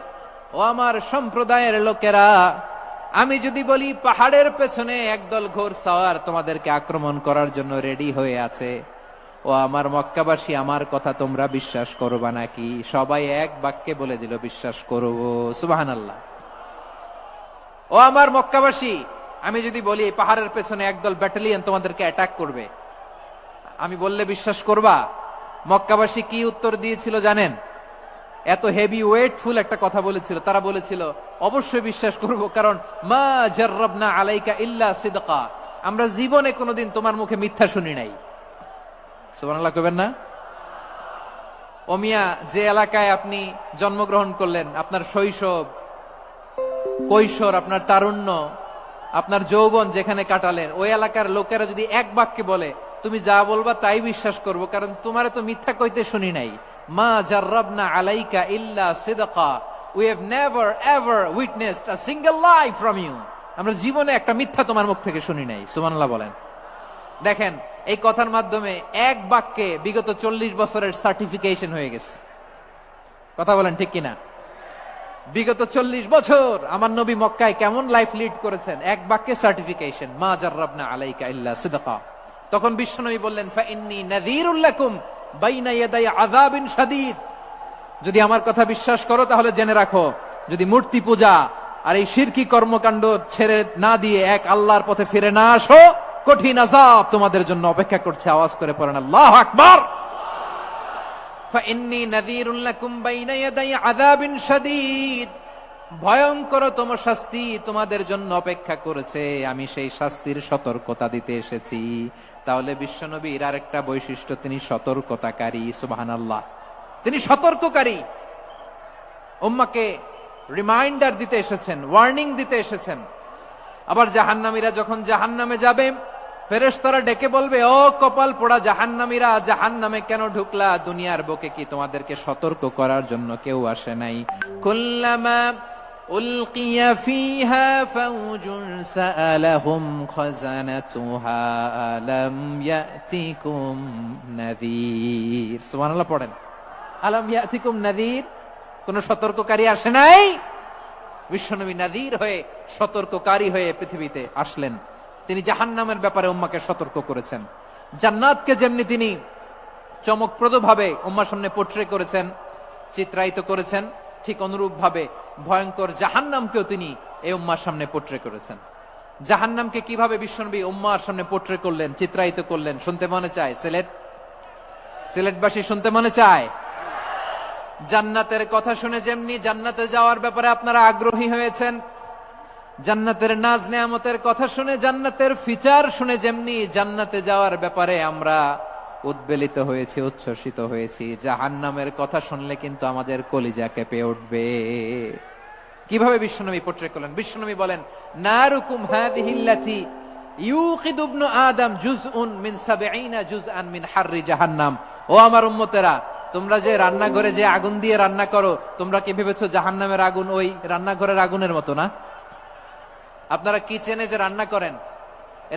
ও আমার সম্প্রদায়ের লোকেরা, আমি যদি বলি পাহাড়ের পেছনে একদল ঘোড়সাওয়ার তোমাদেরকে আক্রমণ করার জন্য রেডি হয়ে আছে, ও আমার মক্কাবাসী, আমার কথা তোমরা বিশ্বাস করবা নাকি? সবাই এক বাক্যে বলে দিল, বিশ্বাস করব। সুবহানাল্লাহ। ও আমার মক্কাবাসী, আমি যদি বলি পাহাড়ের পেছনে একদল ব্যাটালিয়ন তোমাদেরকে অ্যাটাক করবে, আমি বললে বিশ্বাস করবা? মক্কাবাসী কি উত্তর দিয়েছিল জানেন? এত হেভি ওয়েটফুল একটা কথা বলেছিল। তারা বলেছিল, অবশ্যই বিশ্বাস করব, কারণ মা জাররাবনা আলাইকা ইল্লা সিদকা, আমরা জীবনে কোনোদিন তোমার মুখে মিথ্যা শুনি নাই। সুবহানাল্লাহ কইবেন না? ও মিয়া, যে এলাকায় আপনি জন্মগ্রহণ করলেন, আপনার শৈশব, কৈশোর, আপনার তারুণ্য, আপনার যৌবন যেখানে কাটালেন, ওই এলাকার লোকেরা যদি এক বাক্যে বলে তুমি যা বলবা তাই বিশ্বাস করব, কারণ তোমারে তো মিথ্যা কইতে শুনি নাই। মা জাররাবনা আলাইকা ইল্লা সিদকা, we have never ever witnessed a single lie from you, আমরা জীবনে একটা মিথ্যা তোমার মুখ থেকে শুনি নাই। সুবহানাল্লাহ বলেন। দেখেন, এই কথার মাধ্যমে এক বাক্যে বিগত 40 বছরের সার্টিফিকেশন হয়ে গেছে। কথা বলেন ঠিক কিনা? বিগত 40 বছর আমার নবী মক্কায় কেমন লাইফ লিড করেছেন, এক বাক্যে সার্টিফিকেশন, মা জাররাবনা আলাইকা ইল্লা সিদকা। তখন বিশ্বনবী বললেন, ফাইন্নী নাযীরুল লাকুম বাইনা ইয়াদাই আযাবিন শাদীদ, যদি আমার কথা বিশ্বাস করো তাহলে জেনে রাখো, যদি মূর্তি পূজা আর এই শিরকি কর্মকাণ্ড ছেড়ে না দিয়ে এক আল্লাহর পথে ফিরে না আসো, কঠিন আযাব তোমাদের জন্য অপেক্ষা করছে। আওয়াজ করে পড়েন আল্লাহু আকবার। ফাইন্নী নাযীরুল লাকুম বাইনা ইয়াদাই আযাবিন শাদীদ, ভয়ঙ্করতম শাস্তি তোমাদের জন্য অপেক্ষা করেছে, আমি সেই শাস্তির সতর্কতা দিতে এসেছি। তাহলে বিশ্বনবীর আরেকটা বৈশিষ্ট্য, তিনি সতর্কতাকারী। সুবহানাল্লাহ, তিনি সতর্ককারী। উম্মাকে রিমাইন্ডার দিতে এসেছেন, ওয়ার্নিং দিতে এসেছেন। আবার জাহান্নামীরা যখন জাহান্নামে যাবে, ফেরেশতারা ডেকে বলবে, ও কপাল পোড়া জাহান্নামীরা, জাহান্নামে কেন ঢুকলা? দুনিয়ার বুকে কি তোমাদেরকে সতর্ক করার জন্য কেউ আসে নাই? কুল্লামা উলকিয়া ফিহা ফাউজুন সাআলাহুম খাযানাতুহা আলাম ইয়াতিকুম নাযীর। সুবহানাল্লাহ পড়েন। আলাম ইয়াতিকুম নাযীর, কোন সতর্ককারী আসে নাই? বিশ্বনবী নাযীর হয়ে, সতর্ককারী হয়ে পৃথিবীতে আসলেন। তিনি জাহান্নামের ব্যাপারে উম্মাকে সতর্ক করেছেন। জান্নাতকে যেমনি তিনি চমকপ্রদ ভাবে উম্মার সামনে পোট্রে করেছেন, চিত্রায়িত করেছেন, ঠিক অনুরূপ ভাবে ভয়ঙ্কর জাহান্নামকেও তিনি এই উম্মার সামনে পোট্রে করেছেন। জাহান্নামকে কিভাবে বিশ্বনবী উম্মার সামনে পোট্রে করলেন, চিত্রায়িত করলেন, শুনতে মনে চায়? সিলেটবাসী শুনতে মনে চায়? জান্নাতের কথা শুনে যেমনি জান্নাতে যাওয়ার ব্যাপারে আপনারা আগ্রহী হয়েছেন, জান্নাতের নাজ নেয়ামতের কথা শুনে, জান্নাতের ফিচার শুনে যেমনি জান্নাতে যাওয়ার ব্যাপারে আমরা উদ্বেলিত হয়েছি, উচ্ছ্বসিত হয়েছি, জাহান্নামের কথা শুনলে কিন্তু আমাদের কলিজা কেঁপে উঠবে। কিভাবে বিশ্বনবী পোট্রে করলেন? বিশ্বনবী বলেন, নারুকুম হাযিহিল্লাতী ইউকিদু ইবনু আদম জুজউন মিন ৭০ জুজআন মিন হাররি জাহান্নাম। ও আমার উম্মতেরা, তোমরা যে রান্নাঘরে যে আগুন দিয়ে রান্না করো, তোমরা কি ভেবেছো জাহান্নামের আগুন ওই রান্নাঘরের আগুনের মতো না? আপনারা কিচেনে যে রান্না করেন,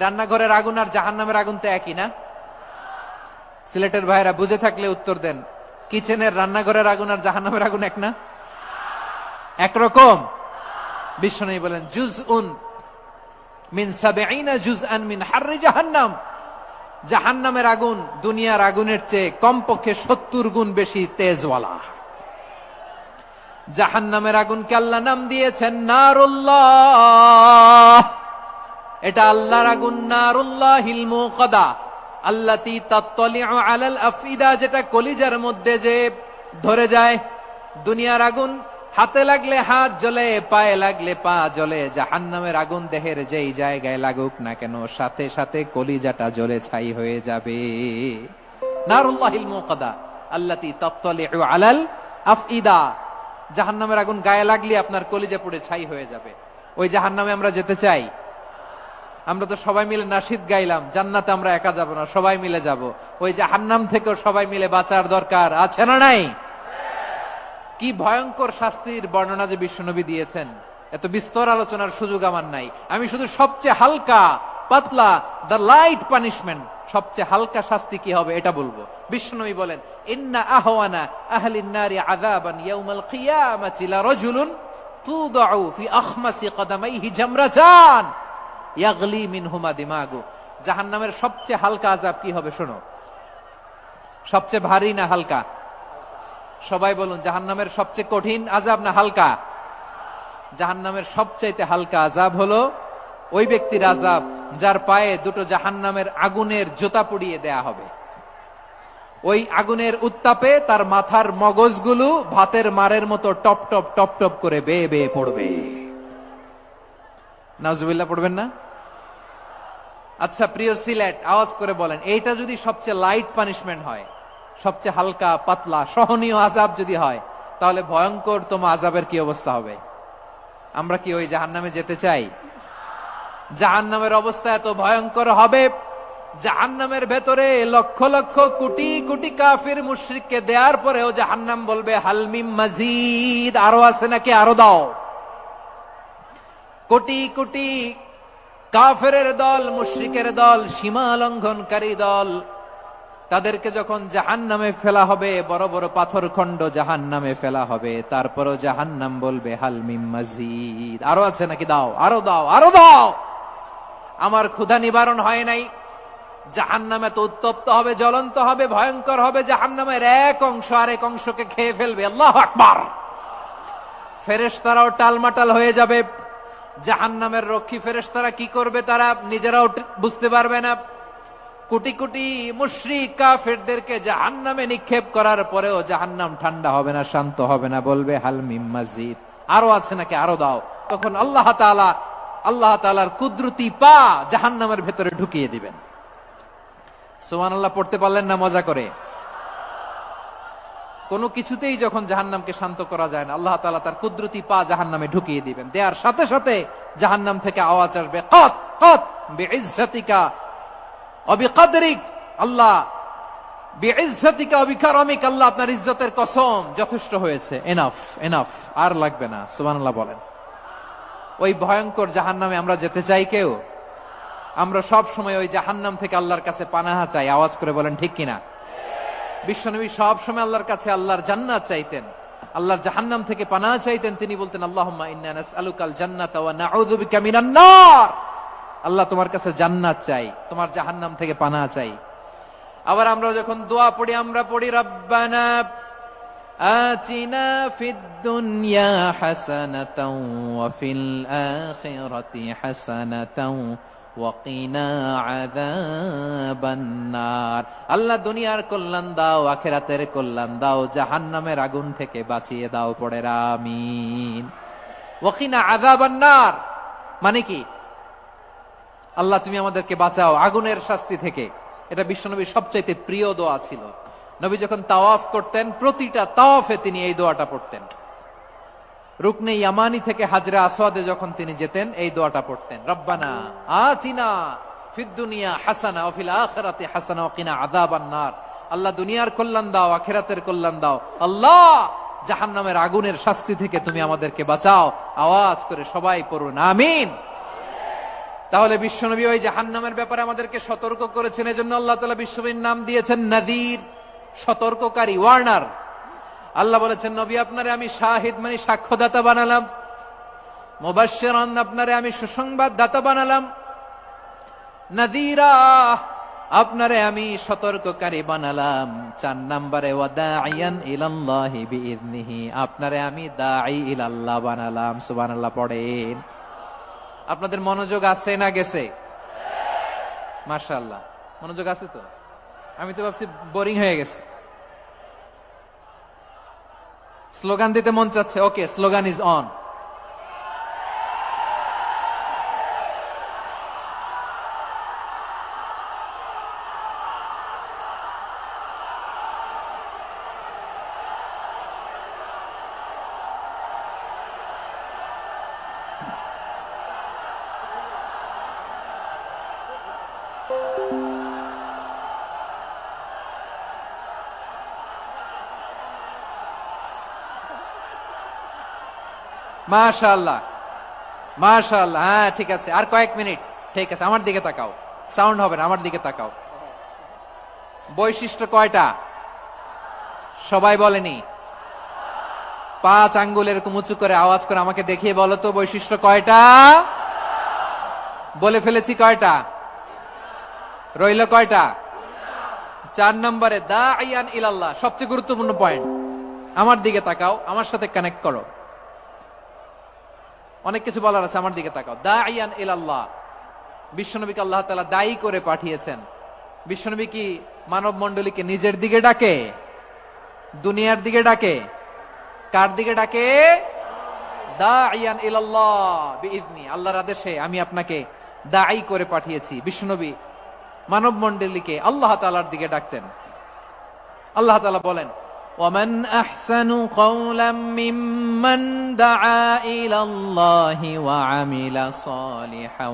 রান্নাঘরের আগুন আর জাহান্নামের আগুন তো একই না? সিলেটের ভাইরা বুঝে থাকলে উত্তর দেন, কিচেনের রান্নাঘরের আগুন আর জাহান্নামের আগুন এক না? একরকম? বিশ্বনবী বলেন, জুজউন মিন ৭০ জুজআন মিন হাররি জাহান্নাম, জাহান্নামের আগুন দুনিয়ার আগুনের চেয়ে কমপক্ষে ৭০ গুণ বেশি তেজওয়ালা। জাহান্নামের আগুনকে আল্লাহ নাম দিয়েছেন নারুল্লাহ। এটা আল্লাহর আগুন, নারুল্লাহিল মুকাদা আল্লাতী তাত্তালিউ আলাল আফইদা, যেটা কলিজার মধ্যে যে ধরে যায়। দুনিয়ার আগুন হাতে লাগলে হাত জ্বলে, পায়ে লাগলে পা জ্বলে। জাহান্নামের আগুন দেহের যেই জায়গায় লাগুক না কেন, সাথে সাথে কলিজাটা জ্বলে ছাই হয়ে যাবে। নারুল্লাহিল মুকাদা আল্লাতী তাত্তালিউ আলাল আফইদা, জাহান্নামের আগুন গায়ে লাগলে আপনার কলিজা পুড়ে ছাই হয়ে যাবে। ওই জাহান্নামে আমরা যেতে চাই? আমরা তো সবাই মিলে নাশিদ গাইলাম, জান্নাতে আমরা একা যাব না, সবাই মিলে যাব। ওই জাহান্নাম থেকেও সবাই মিলে বাঁচার দরকার আছে না নাই? কি ভয়ঙ্কর শাস্তির বর্ণনা যে বিশ্বনবী দিয়েছেন, এত বিস্তর আলোচনার সুযোগ আমার নাই। আমি শুধু সবচেয়ে হালকা পাতলা, দ্য লাইট পানিশমেন্ট, সবচেয়ে হালকা শাস্তি কি হবে এটা বলবো। বিশ্বনবী বলেন, ইন্না আহওয়ানা আহলিন নারি আযাবান ইয়াউমাল কিয়ামাতি লারাজুলুন তুদাউ ফি আখমাসি কদামাইহি জামরাতান ইয়াগলি মিনহুমা দিমাগু। জাহান্নামের সবচেয়ে হালকা আযাব কি হবে শোনো। সবচেয়ে ভারী না হালকা? সবাই বলুন, জাহান্নামের সবচেয়ে কঠিন আযাব না হালকা? জাহান্নামের সবচাইতে হালকা আযাব হলো ওই ব্যক্তির আযাব যার পায়ে দুটো জাহান্নামের আগুনের জুতা পুড়িয়ে দেয়া হবে। ওই আগুনের উত্তাপে তার মাথার মগজগুলো ভাতের মারের মতো টপ টপ টপ টপ করে বেয়ে বেয়ে পড়বে। নাউজুবিল্লাহ পড়বেন না? আচ্ছা প্রিয় সিলেট, আওয়াজ করে বলেন, এইটা যদি সবচেয়ে লাইট পানিশমেন্ট হয়, সবচেয়ে হালকা পাতলা সহনীয় আযাব যদি হয়, তাহলে ভয়ঙ্কর তোমার আযাবের কি অবস্থা হবে? আমরা কি ওই জাহান্নামে যেতে চাই? জাহান্নামের অবস্থা এত ভয়ঙ্কর হবে, জাহান্নামের ভেতরে লক্ষ লক্ষ কোটি কোটি কাফির মুশরিককে দেওয়ার পরেও জাহান্নাম বলবে হাল মিন মাজিদ, আরো আছে নাকি, আরো দাও। কোটি কোটি কাফেরের দল, মুশরিকের দল, সীমা লঙ্ঘনকারী দল, তাদেরকে যখন জাহান্নামে ফেলা হবে, বড় বড় পাথর খণ্ড জাহান্নামে ফেলা হবে, তারপরও জাহান্নাম বলবে হাল মিন মাজিদ, আরো আছে নাকি, দাও, আরো দাও, আরো দাও। আমার ক্ষুধা নিবারণ হয় নাই। জাহান্নামে তো উত্তপ্ত হবে, জ্বলন্ত হবে, ভয়ঙ্কর হবে। জাহান্নামের এক অংশ আরেক অংশকে খেয়ে ফেলবে। আল্লাহু আকবার। ফেরেশতারাও টালমাটাল হয়ে যাবে। জাহান্নামের রক্ষী ফেরেশতারা কি করবে তারা নিজেরাও বুঝতে পারবে না। কোটি কোটি মুশরিক কাফেরদেরকে জাহান্নামে নিক্ষেপ করার পরেও জাহান্নাম ঠান্ডা হবে না, শান্ত হবে না, বলবে হাল মিন মাজিদ, আরো আছে নাকি, আরো দাও। তখন আল্লাহ তাআলার কুদরতি পা জাহান্নামের ভেতরে ঢুকিয়ে দিবেন। সুবহানাল্লাহ পড়তে পারলেন না মজা করে? কোনো কিছুতেই যখন জাহান্নামকে শান্ত করা যায় না, আল্লাহ তাআলা তার কুদরতি পা জাহান্নামে ঢুকিয়ে দিবেন। দেয়ার সাথে সাথে জাহান্নাম থেকে আওয়াজ আসবে, কত কত বিইজ্জাতিকা ওয়া বিকদরিক, আল্লাহ বিইজ্জাতিকা ওয়া বিকারামিক, আল্লাহ আপনার ইজ্জতের কসম, যথেষ্ট হয়েছে, এনাফ এনাফ, আর লাগবে না। সুবহানাল্লাহ বলেন। ওই ভয়ঙ্কর জাহান্নামে আমরা যেতে চাই কেউ? আমরা সব সময় ওই জাহান্নাম থেকে আল্লাহর কাছে পানাহা চাই। আওয়াজ করে বলেন ঠিক কিনা? বিশ্বনবী সব সময় আল্লাহর কাছে আল্লাহর জান্নাত চাইতেন, আল্লাহর জাহান্নাম থেকে পানাহা চাইতেন। তিনি বলতেন, আল্লাহুম্মা ইন্না নাসআলুকাল জান্নাতা ওয়া নাউযু বিকা মিনান নার। আল্লাহ তোমার কাছে জান্নাত চাই, তোমার জাহান্নাম থেকে পানাহা চাই। আবার আমরা যখন দোয়া পড়ি, আমরা পড়ি রব্বানা আতিনা ফিদ দুনিয়া হাসানাতাও ওয়া ফিল আখিরাতি হাসানাতাও ওয়া কিনা আযাবান নার। আল্লাহ দুনিয়ার কল্যাণ দাও, আখিরাতের কল্যাণ দাও, জাহান্নামের আগুন থেকে বাঁচিয়ে দাও। পড়ে আমিন। ওয়া কিনা আযাবান নার মানে কি? আল্লাহ তুমি আমাদেরকে বাঁচাও আগুনের শাস্তি থেকে। এটা বিশ্বনবীর সবচাইতে প্রিয় দোয়া ছিল। নবী যখন তাওয়াফ করতেন, প্রতিটা তাওয়াফে তিনি এই দোয়াটা পড়তেন। রুকনে ইয়ামানি থেকে হাজরে আসওয়াদে যখন তিনি যেতেন, এই দোয়াটা পড়তেন, রব্বানা আতিনা ফিদ দুনিয়া হাসানা ওয়া ফিল আখিরাতি হাসানা ওয়া কিনা আযাবান নার। আল্লাহ দুনিয়ার কল্যাণ দাও, আখিরাতের কল্যাণ দাও। আল্লাহ জাহান্নামের আগুনের শাস্তি থেকে তুমি আমাদেরকে বাঁচাও। আওয়াজ করে সবাই পড়ুন আমিন। তাহলে বিশ্বনবী ওই জাহান্নামের ব্যাপারে আমাদেরকে সতর্ক করেছেন। এজন্য আল্লাহ তাআলা বিশ্বনবীর নাম দিয়েছেন নাযীর, সতর্ককারী, ওয়ার্নার। আল্লাহ বলেছেন, নবী আপনারে আমি শাহিদ মানে সাক্ষ্যদাতা বানালাম, মুবাশশিরান আপনারে আমি সুসংবাদ দাতা বানালাম, নাযীরা আপনারে আমি সতর্ককারী বানালাম। 4 নম্বরে ওয়াদাইয়ান ইলাল্লাহি বিইذনিহি, আপনারে আমি দাঈ ইলাল্লাহ বানালাম। সুবহানাল্লাহ পড়েন। আপনাদের মনোযোগ আছে না গেছে? মাশাআল্লাহ, মনোযোগ আছে তো? আমি তো ভাবছি বোরিং হয়ে গেছে। স্লোগান দিতে মন চাচ্ছে। ওকে, স্লোগান ইজ অন। মাশাআল্লাহ, মাশাআল্লাহ। হ্যাঁ, ঠিক আছে, আর কয়েক মিনিট। ঠিক আছে, আমার দিকে তাকাও। সাউন্ড হবে না, আমার দিকে তাকাও। বৈশিষ্ট্য কয়টা সবাই বলেনি? 5 আঙ্গুল এরকম উঁচু করে আওয়াজ করে আমাকে দেখিয়ে বলো তো, বৈশিষ্ট্য কয়টা? বলে ফেলেছি কয়টা? রইল কয়টা? 4 নম্বরে দাঈয়ান ইলাল্লাহ, সবচেয়ে গুরুত্বপূর্ণ পয়েন্ট। আমার দিকে তাকাও, আমার সাথে কানেক্ট করো। অনেক কিছু বলার আছে, আমার দিকে তাকাও। দাঈয়ান ইলাল্লাহ, বিশ্বনবীকে আল্লাহ তাআলা দায়ী করে পাঠিয়েছেন। বিশ্বনবী কি মানব মণ্ডলীকে নিজের দিকে ডাকে? দুনিয়ার দিকে ডাকে? কার দিকে ডাকে? দাঈয়ান ইলাল্লাহ বিইذনি, আল্লাহর আদেশে আমি আপনাকে দায়ী করে পাঠিয়েছি। বিশ্বনবী মানব মণ্ডলীকে আল্লাহ তাআলার দিকে ডাকতেন। আল্লাহ তাআলা বলেন, ومن أحسن قولا ممن دعا إلى الله وعمل صالحا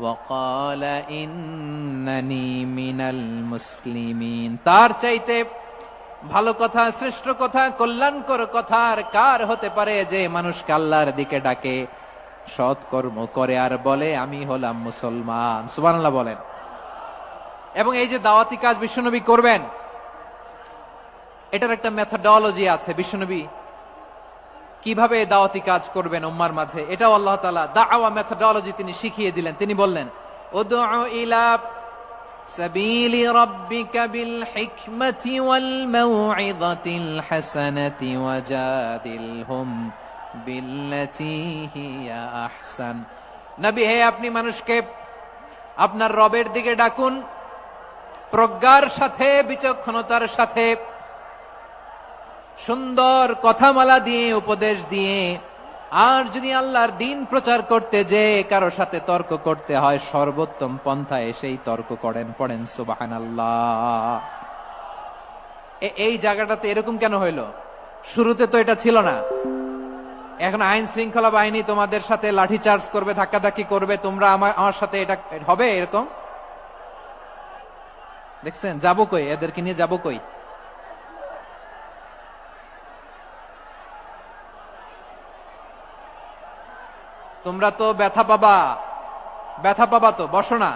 وقال إنني من المسلمين, তার চাইতে ভালো কথা, শ্রেষ্ঠ কথা, কল্যাণকর কথা আর কার হতে পারে যে মানুষকে আল্লাহর দিকে ডাকে, সৎ কর্ম করে আর বলে আমি হলাম মুসলমান। সুবহানাল্লাহ বলেন। এবং এই যে দাওয়াতি কাজ বিশ্বনবী করবেন, এটার একটা মেথডোলজি আছে। বিশ্বনবী কিভাবে দাওয়াতি কাজ করবেন উম্মার মাঝে, এটাও আল্লাহ তাআলা দাওয়া মেথডোলজি তিনি শিখিয়ে দিলেন। তিনি বললেন, উদউ ইলা সাবিলি রাব্বিকা বিল হিকমাতি ওয়াল মাউইযাতিল হাসানাতি ওয়াজাদিলহুম বিল্লাতী হিয়া আহসান। নবী হে, আপনি মানুষকে আপনার রবের দিকে ডাকুন প্রজ্ঞার সাথে, বিচক্ষণতার সাথে, সুন্দর কথামালা দিয়ে, উপদেশ দিয়ে। আর যদি আল্লাহর দিন প্রচার করতে যে কারো সাথে তর্ক করতে হয়, সর্বোত্তম পন্থায় সেই তর্ক করেন। পড়েন সুবহানাল্লাহ। এই জায়গাটাতে এরকম কেন হইলো? শুরুতে তো এটা ছিল না। এখন আইন শৃঙ্খলা বাহিনী তোমাদের সাথে লাঠি চার্জ করবে, ধাক্কাধাক্কি করবে, তোমরা আমার সাথে এটা হবে এরকম? দেখছেন, যাবো কই? এদেরকে নিয়ে যাবো কই? তোমরা তো ব্যথা পাবা, ব্যথা পাবা তো। বসো না,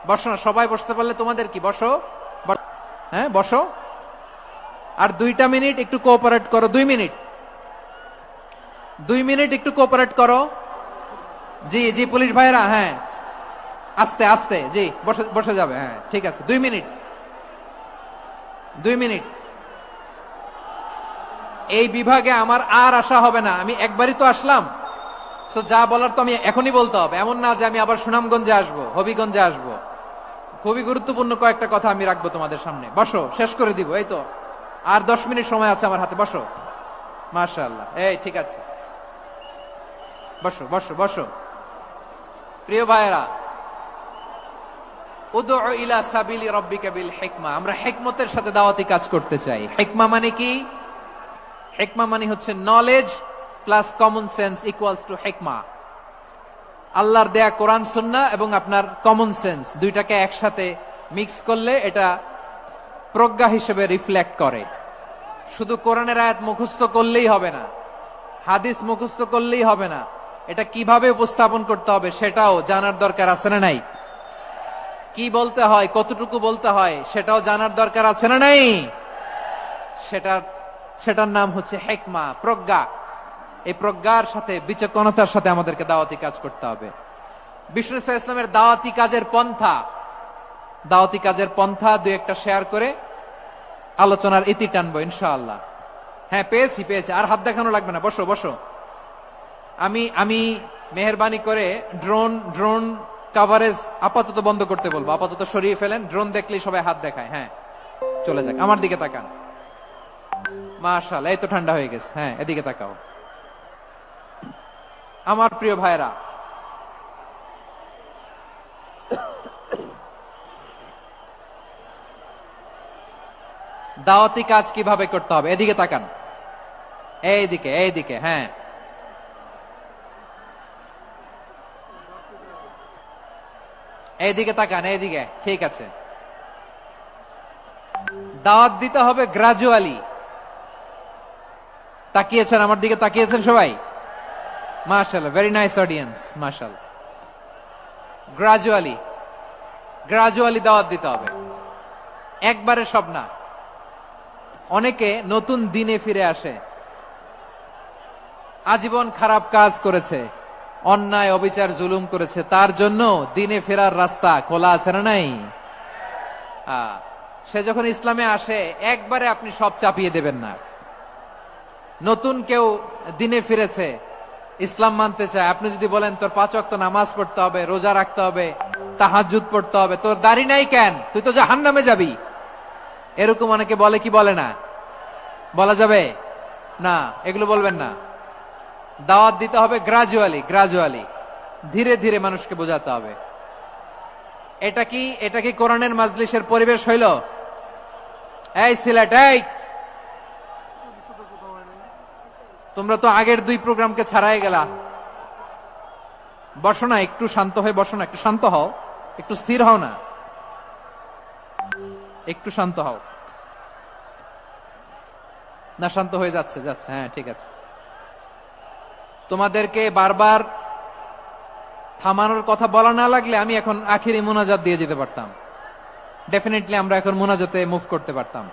বসো না, সবাই বসতে পারলে তোমাদের কি? বসো, হ্যাঁ বসো। আর 2টা মিনিট একটু কোঅপারেট করো। 2 মিনিট, 2 মিনিট একটু কোঅপারেট করো। জি জি, পুলিশ ভাইরা, হ্যাঁ আস্তে আস্তে, জি বসে বসে যাবে। হ্যাঁ ঠিক আছে, 2 মিনিট, 2 মিনিট। এই বিভাগে আমার আর আসা হবে না, আমি একবারই তো আসলাম। যা বলার তো আমি এখনই বলতে হবে, এমন না যে আমি আবার সুনামগঞ্জে আসবো, হবিগঞ্জে আসবো। খুবই গুরুত্বপূর্ণ কয়েকটা কথা আমি রাখবো তোমাদের সামনে। বসো, শেষ করে দিব। এই তো আর 10 মিনিট সময় আছে আমার হাতে। বসো। মাশাআল্লাহ, এই ঠিক আছে, বসো বসো বসো। প্রিয় ভাইয়েরা, উদউ ইলা সাবিলি রাব্বিকা বিল হিকমা, আমরা হিকমতের সাথে দাওয়াতি কাজ করতে চাই। হিকমা মানে কি? হিকমা মানে হচ্ছে knowledge plus common sense equals to হিকমা। আল্লাহর দেয়া কোরআন সুন্নাহ এবং আপনার কমন সেন্স, দুইটাকে একসাথে মিক্স করলে এটা প্রজ্ঞা হিসেবে রিফ্লেক্ট করে। শুধু কোরআনের আয়াত মুখস্থ করলেই হবে না, হাদিস মুখস্থ করলেই হবে না, এটা কিভাবে উপস্থাপন করতে হবে সেটাও জানার দরকার আছে না নাই? কি বলতে হয়, কতটুকু বলতে হয় সেটাও জানার দরকার আছে না নাই? সেটার নাম হচ্ছে হিকমা, প্রজ্ঞা। এই প্রজ্ঞার সাথে, বিচক্ষণতার সাথে আমাদেরকে দাওয়াতি কাজ করতে হবে। বিষ্ণু ইসলামের দাওয়াতি কাজের পন্থা দাওয়াতি কাজের পন্থা দুই একটা শেয়ার করে আলোচনার ইতি টানবো ইনশাআল্লাহ। হ্যাঁ, পেয়েছি পেয়েছি, আর হাত দেখানো লাগবে না, বসো বসো। আমি মেহেরবানি করে ড্রোন কভারেজ আপাতত বন্ধ করতে বলবো, আপাতত সরিয়ে ফেলেন। ড্রোন দেখলেই সবাই হাত দেখায়। হ্যাঁ, চলে যাক, আমার দিকে তাকান। মাশাআল্লাহ, এই তো ঠান্ডা হয়ে গেছে। হ্যাঁ, এদিকে তাকাও। আমার প্রিয় ভাইরা, দাওয়াতি কাজ কিভাবে করতে হবে এদিকে তাকান। এইদিকে এইদিকে, হ্যাঁ, এইদিকে তাকান, এইদিকে, ঠিক আছে। দাওয়াত দিতে হবে গ্রাজুয়ালি। তাকিয়েছেন আমার দিকে, তাকিয়েছেন সবাই? মাশাআল্লাহ, ভেরি নাইস অডিয়েন্স, মাশাআল্লাহ। গ্রাজুয়ালি দাওয়াত দিতে হবে, একবারে সব না। অনেকে নতুন দিনে ফিরে আসে, আজীবন খারাপ কাজ করেছে, অন্যায় অবিচার জুলুম করেছে, তার জন্য দিনে ফেরার রাস্তা খোলা আছে না নাই? সে যখন ইসলামে আসে একবারে আপনি সব চাপিয়ে দেবেন না। নতুন কেউ দিনে ফিরেছে, ইসলাম মানতে চায়, আপনি যদি বলেন তোর 5 ওয়াক্ত নামাজ পড়তে হবে, রোজা রাখতে হবে, তাহাজ্জুদ পড়তে হবে, তোর দাড়ি নাই কেন, তুই তো জাহান্নামে যাবি, এরকম অনেকে বলে কি বলে না? বলা যাবে না, এগুলো বলবেন না। দাওয়াত দিতে হবে গ্রাজুয়ালি, ধীরে ধীরে মানুষকে বোঝাতে হবে। এটা কি কোরআনের মাজলিসের পরিবেশ হইল? এই সিলেট, এই তোমরা তো আগের 2 প্রোগ্রামকে ছাড়াই গেলা। বসো না, একটু শান্ত হয়ে বসো না, একটু শান্ত হও, একটু স্থির হও না, একটু শান্ত হও না। শান্ত হয়ে যাচ্ছে, হ্যাঁ ঠিক আছে। তোমাদেরকে বারবার থামানোর কথা বলা না লাগলে আমি এখন আখিরি মুনাজাত দিয়ে যেতে পারতাম। ডেফিনেটলি আমরা এখন মুনাজাতে মুভ করতে পারতাম।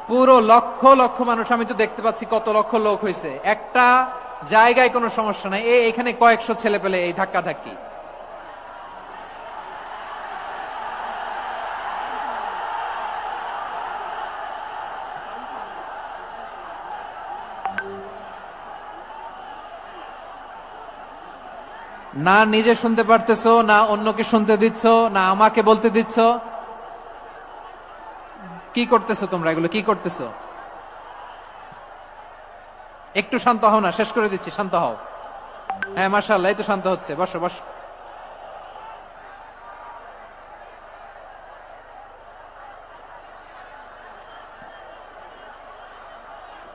পুরো লক্ষ লক্ষ মানুষ, আমি তো দেখতে পাচ্ছি কত লক্ষ লোক হয়েছে, একটা জায়গায় কোনো সমস্যা নাই। এখানে কয়েকশো ছেলে পেলে এই ধাক্কা ধাক্কি। না নিজে শুনতে পারতেছো, না অন্যকে শুনতে দিচ্ছ, না আমাকে বলতে দিচ্ছ। কি করতেছো তোমরা, এগুলো কি করতেছো? একটু শান্ত হও না, শেষ করে দিচ্ছি, শান্ত হও। হ্যাঁ মাশাআল্লাহ, এই তো শান্ত হচ্ছে, বসো বসো।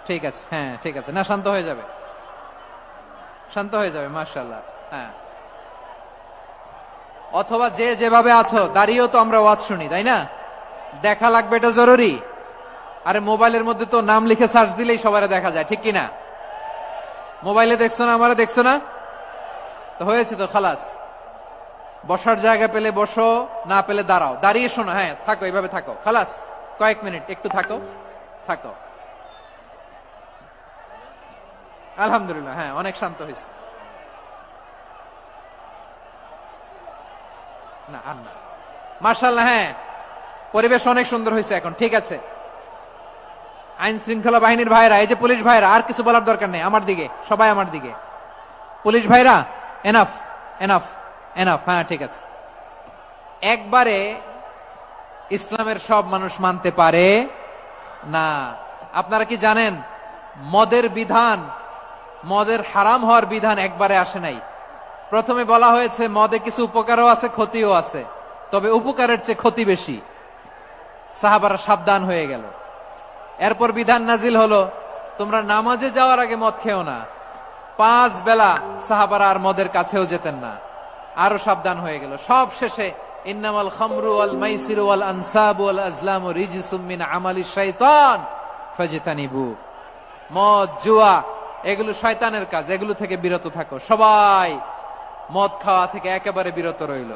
ঠিক আছে, হ্যাঁ ঠিক আছে, না শান্ত হয়ে যাবে, শান্ত হয়ে যাবে, মাশাআল্লাহ। হ্যাঁ, অথবা যে যেভাবে আছো দাঁড়িয়েও তো আমরা ওয়াজ শুনি, তাই না? দেখা লাগবে, এটা জরুরি। আরে মোবাইলের মধ্যে তো নাম লিখে সার্চ দিলেই সবাই দেখা যায়, ঠিক কিনা? মোবাইলে দেখছো না, আমারে দেখছো না, তো হয়েছে তো, খালাস। বসার জায়গা পেলে বসো, না পেলে দাঁড়াও, দাঁড়িয়ে শোনো। হ্যাঁ থাকো, এইভাবে থাকো, খালাস। কয়েক মিনিট একটু থাকো, থাকো। আলহামদুলিল্লাহ, হ্যাঁ অনেক শান্ত হয়েছে। না আর না, মাশাআল্লাহ, হ্যাঁ পরিবেশ অনেক সুন্দর হয়েছে এখন, ঠিক আছে। আইন শৃঙ্খলা বাহিনীর ভাইরা, এই যে পুলিশ ভাইরা, আর কিছু বলার দরকার নেই, আমার দিকে সবাই, আমার দিকে। পুলিশ ভাইরা, এনাফ এনাফ এনাফ, হ্যাঁ ঠিক আছে। একবারে ইসলামের সব মানুষ মানতে পারে না। আপনারা কি জানেন মদের বিধান, মদের হারাম হওয়ার বিধান একবারে আসে নাই। প্রথমে বলা হয়েছে মদে কিছু উপকারও আছে, ক্ষতিও আছে, তবে উপকারের চেয়ে ক্ষতি বেশি। সাহাবারা সাবধান হয়ে গেল। এরপর বিধান নাজিল হলো, তোমরা নামাজে যাওয়ার আগে মদ খেও না। 5 বেলা সাহাবারা আর মদের কাছেও যেতেন না, আরো সাবধান হয়ে গেল। সব শেষে ইন্নামাল খামরু ওয়াল মাইসিরু ওয়াল আনসাবু ওয়াল আজলামু রিজসুম মিন আমালিশ শাইতান ফাজতানিবু। মদ, জুয়া এগুলো শয়তানের কাজ, এগুলো থেকে বিরত থাকো। সবাই মদ খাওয়া থেকে একেবারে বিরত রইল।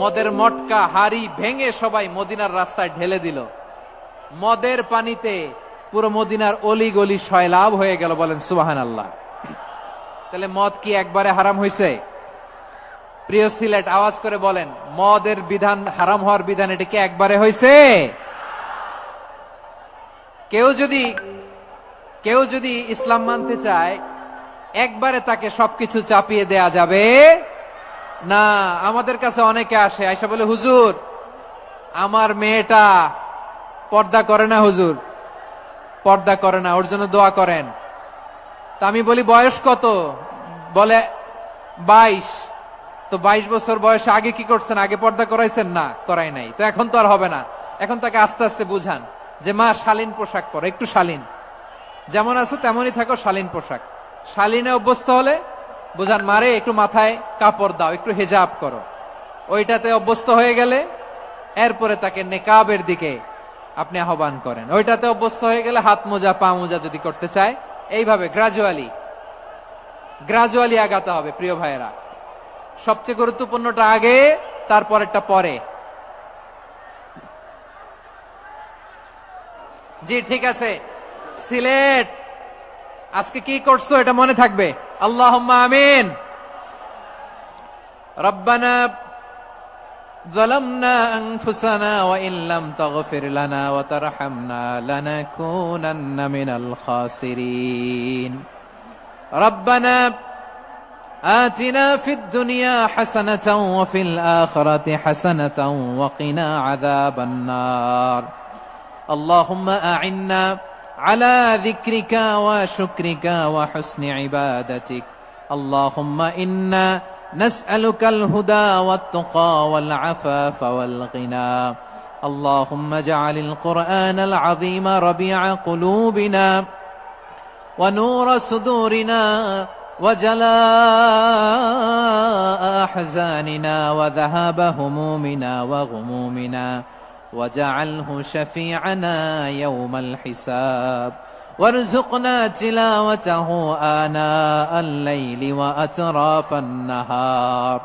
মদের মটকা হাড়ি ভেঙে সবাই মদিনার রাস্তায় ঢেলে দিল। মদের পানিতে পুরো মদিনার অলি গলি সয়লাভ হয়ে গেল। বলেন সুবহানাল্লাহ। তাহলে মদ কি একবারে হারাম হয়েছে? প্রিয় সিলেট, আওয়াজ করে বলেন, মদের বিধান, হারাম হওয়ার বিধান এটা কি একবারে হয়েছে? কেউ যদি ইসলাম মানতে চায় একবারে তাকে সবকিছু চাপিয়ে দেয়া যাবে না। আমাদের কাছে অনেকে আসে, আয়সা বলে, হুজুর আমার মেয়েটা পর্দা করে না, হুজুর পর্দা করে না, ওর জন্য দোয়া করেন। তা আমি বলি বয়স কত? বলে 22। তো 22 বছর বয়সে আগে কি করছেন? আগে পর্দা করাইছেন? না, করাই নাই। তো এখন তো আর হবে না। এখন তাকে আস্তে আস্তে বুঝান যে মা শালীন পোশাক পরো, একটু শালীন, যেমন আছো তেমনই থাকো, শালীন পোশাক। শালীনে অভ্যস্ত হলে বুঝান, মারে একটু মাথায় কাপড় দাও, একটু হেজাব করো। ওইটাতে অভ্যস্ত হয়ে গেলে এরপরে তাকে নেকাবের দিকে আপনি আহ্বান করেন। ওইটাতে অভ্যস্ত হয়ে গেলে হাত মোজা পা মোজা যদি করতে চায়, এইভাবে গ্রাজুয়ালি আগাতে হবে। প্রিয় ভাইয়েরা, সবচেয়ে গুরুত্বপূর্ণটা আগে, তারপরেরটা পরে। জি ঠিক আছে। সিলেট আজকে কি করছো এটা মনে থাকবে। আল্লাহুম্মা আমিন। রব্বানা যালামনা আনফুসানা ওয়া ইল্লাম তাগফির লানা ওয়া তারহামনা লানাকুনান্না মিনাল খাসিরিন। রব্বানা آتنا في الدنيا حسنة وفي الآخرة حسنة وقنا عذاب النار. اللهم أعنا على ذكرك وشكرك وحسن عبادتك. اللهم إنا نسألك الهدى والتقى والعفاف والغنى. اللهم اجعل القرآن العظيم ربيع قلوبنا ونور صدورنا وجلاء أحزاننا وذهاب همومنا وغمومنا، وجعله شفيعنا يوم الحساب، وارزقنا تلاوته آناء الليل وأطراف النهار.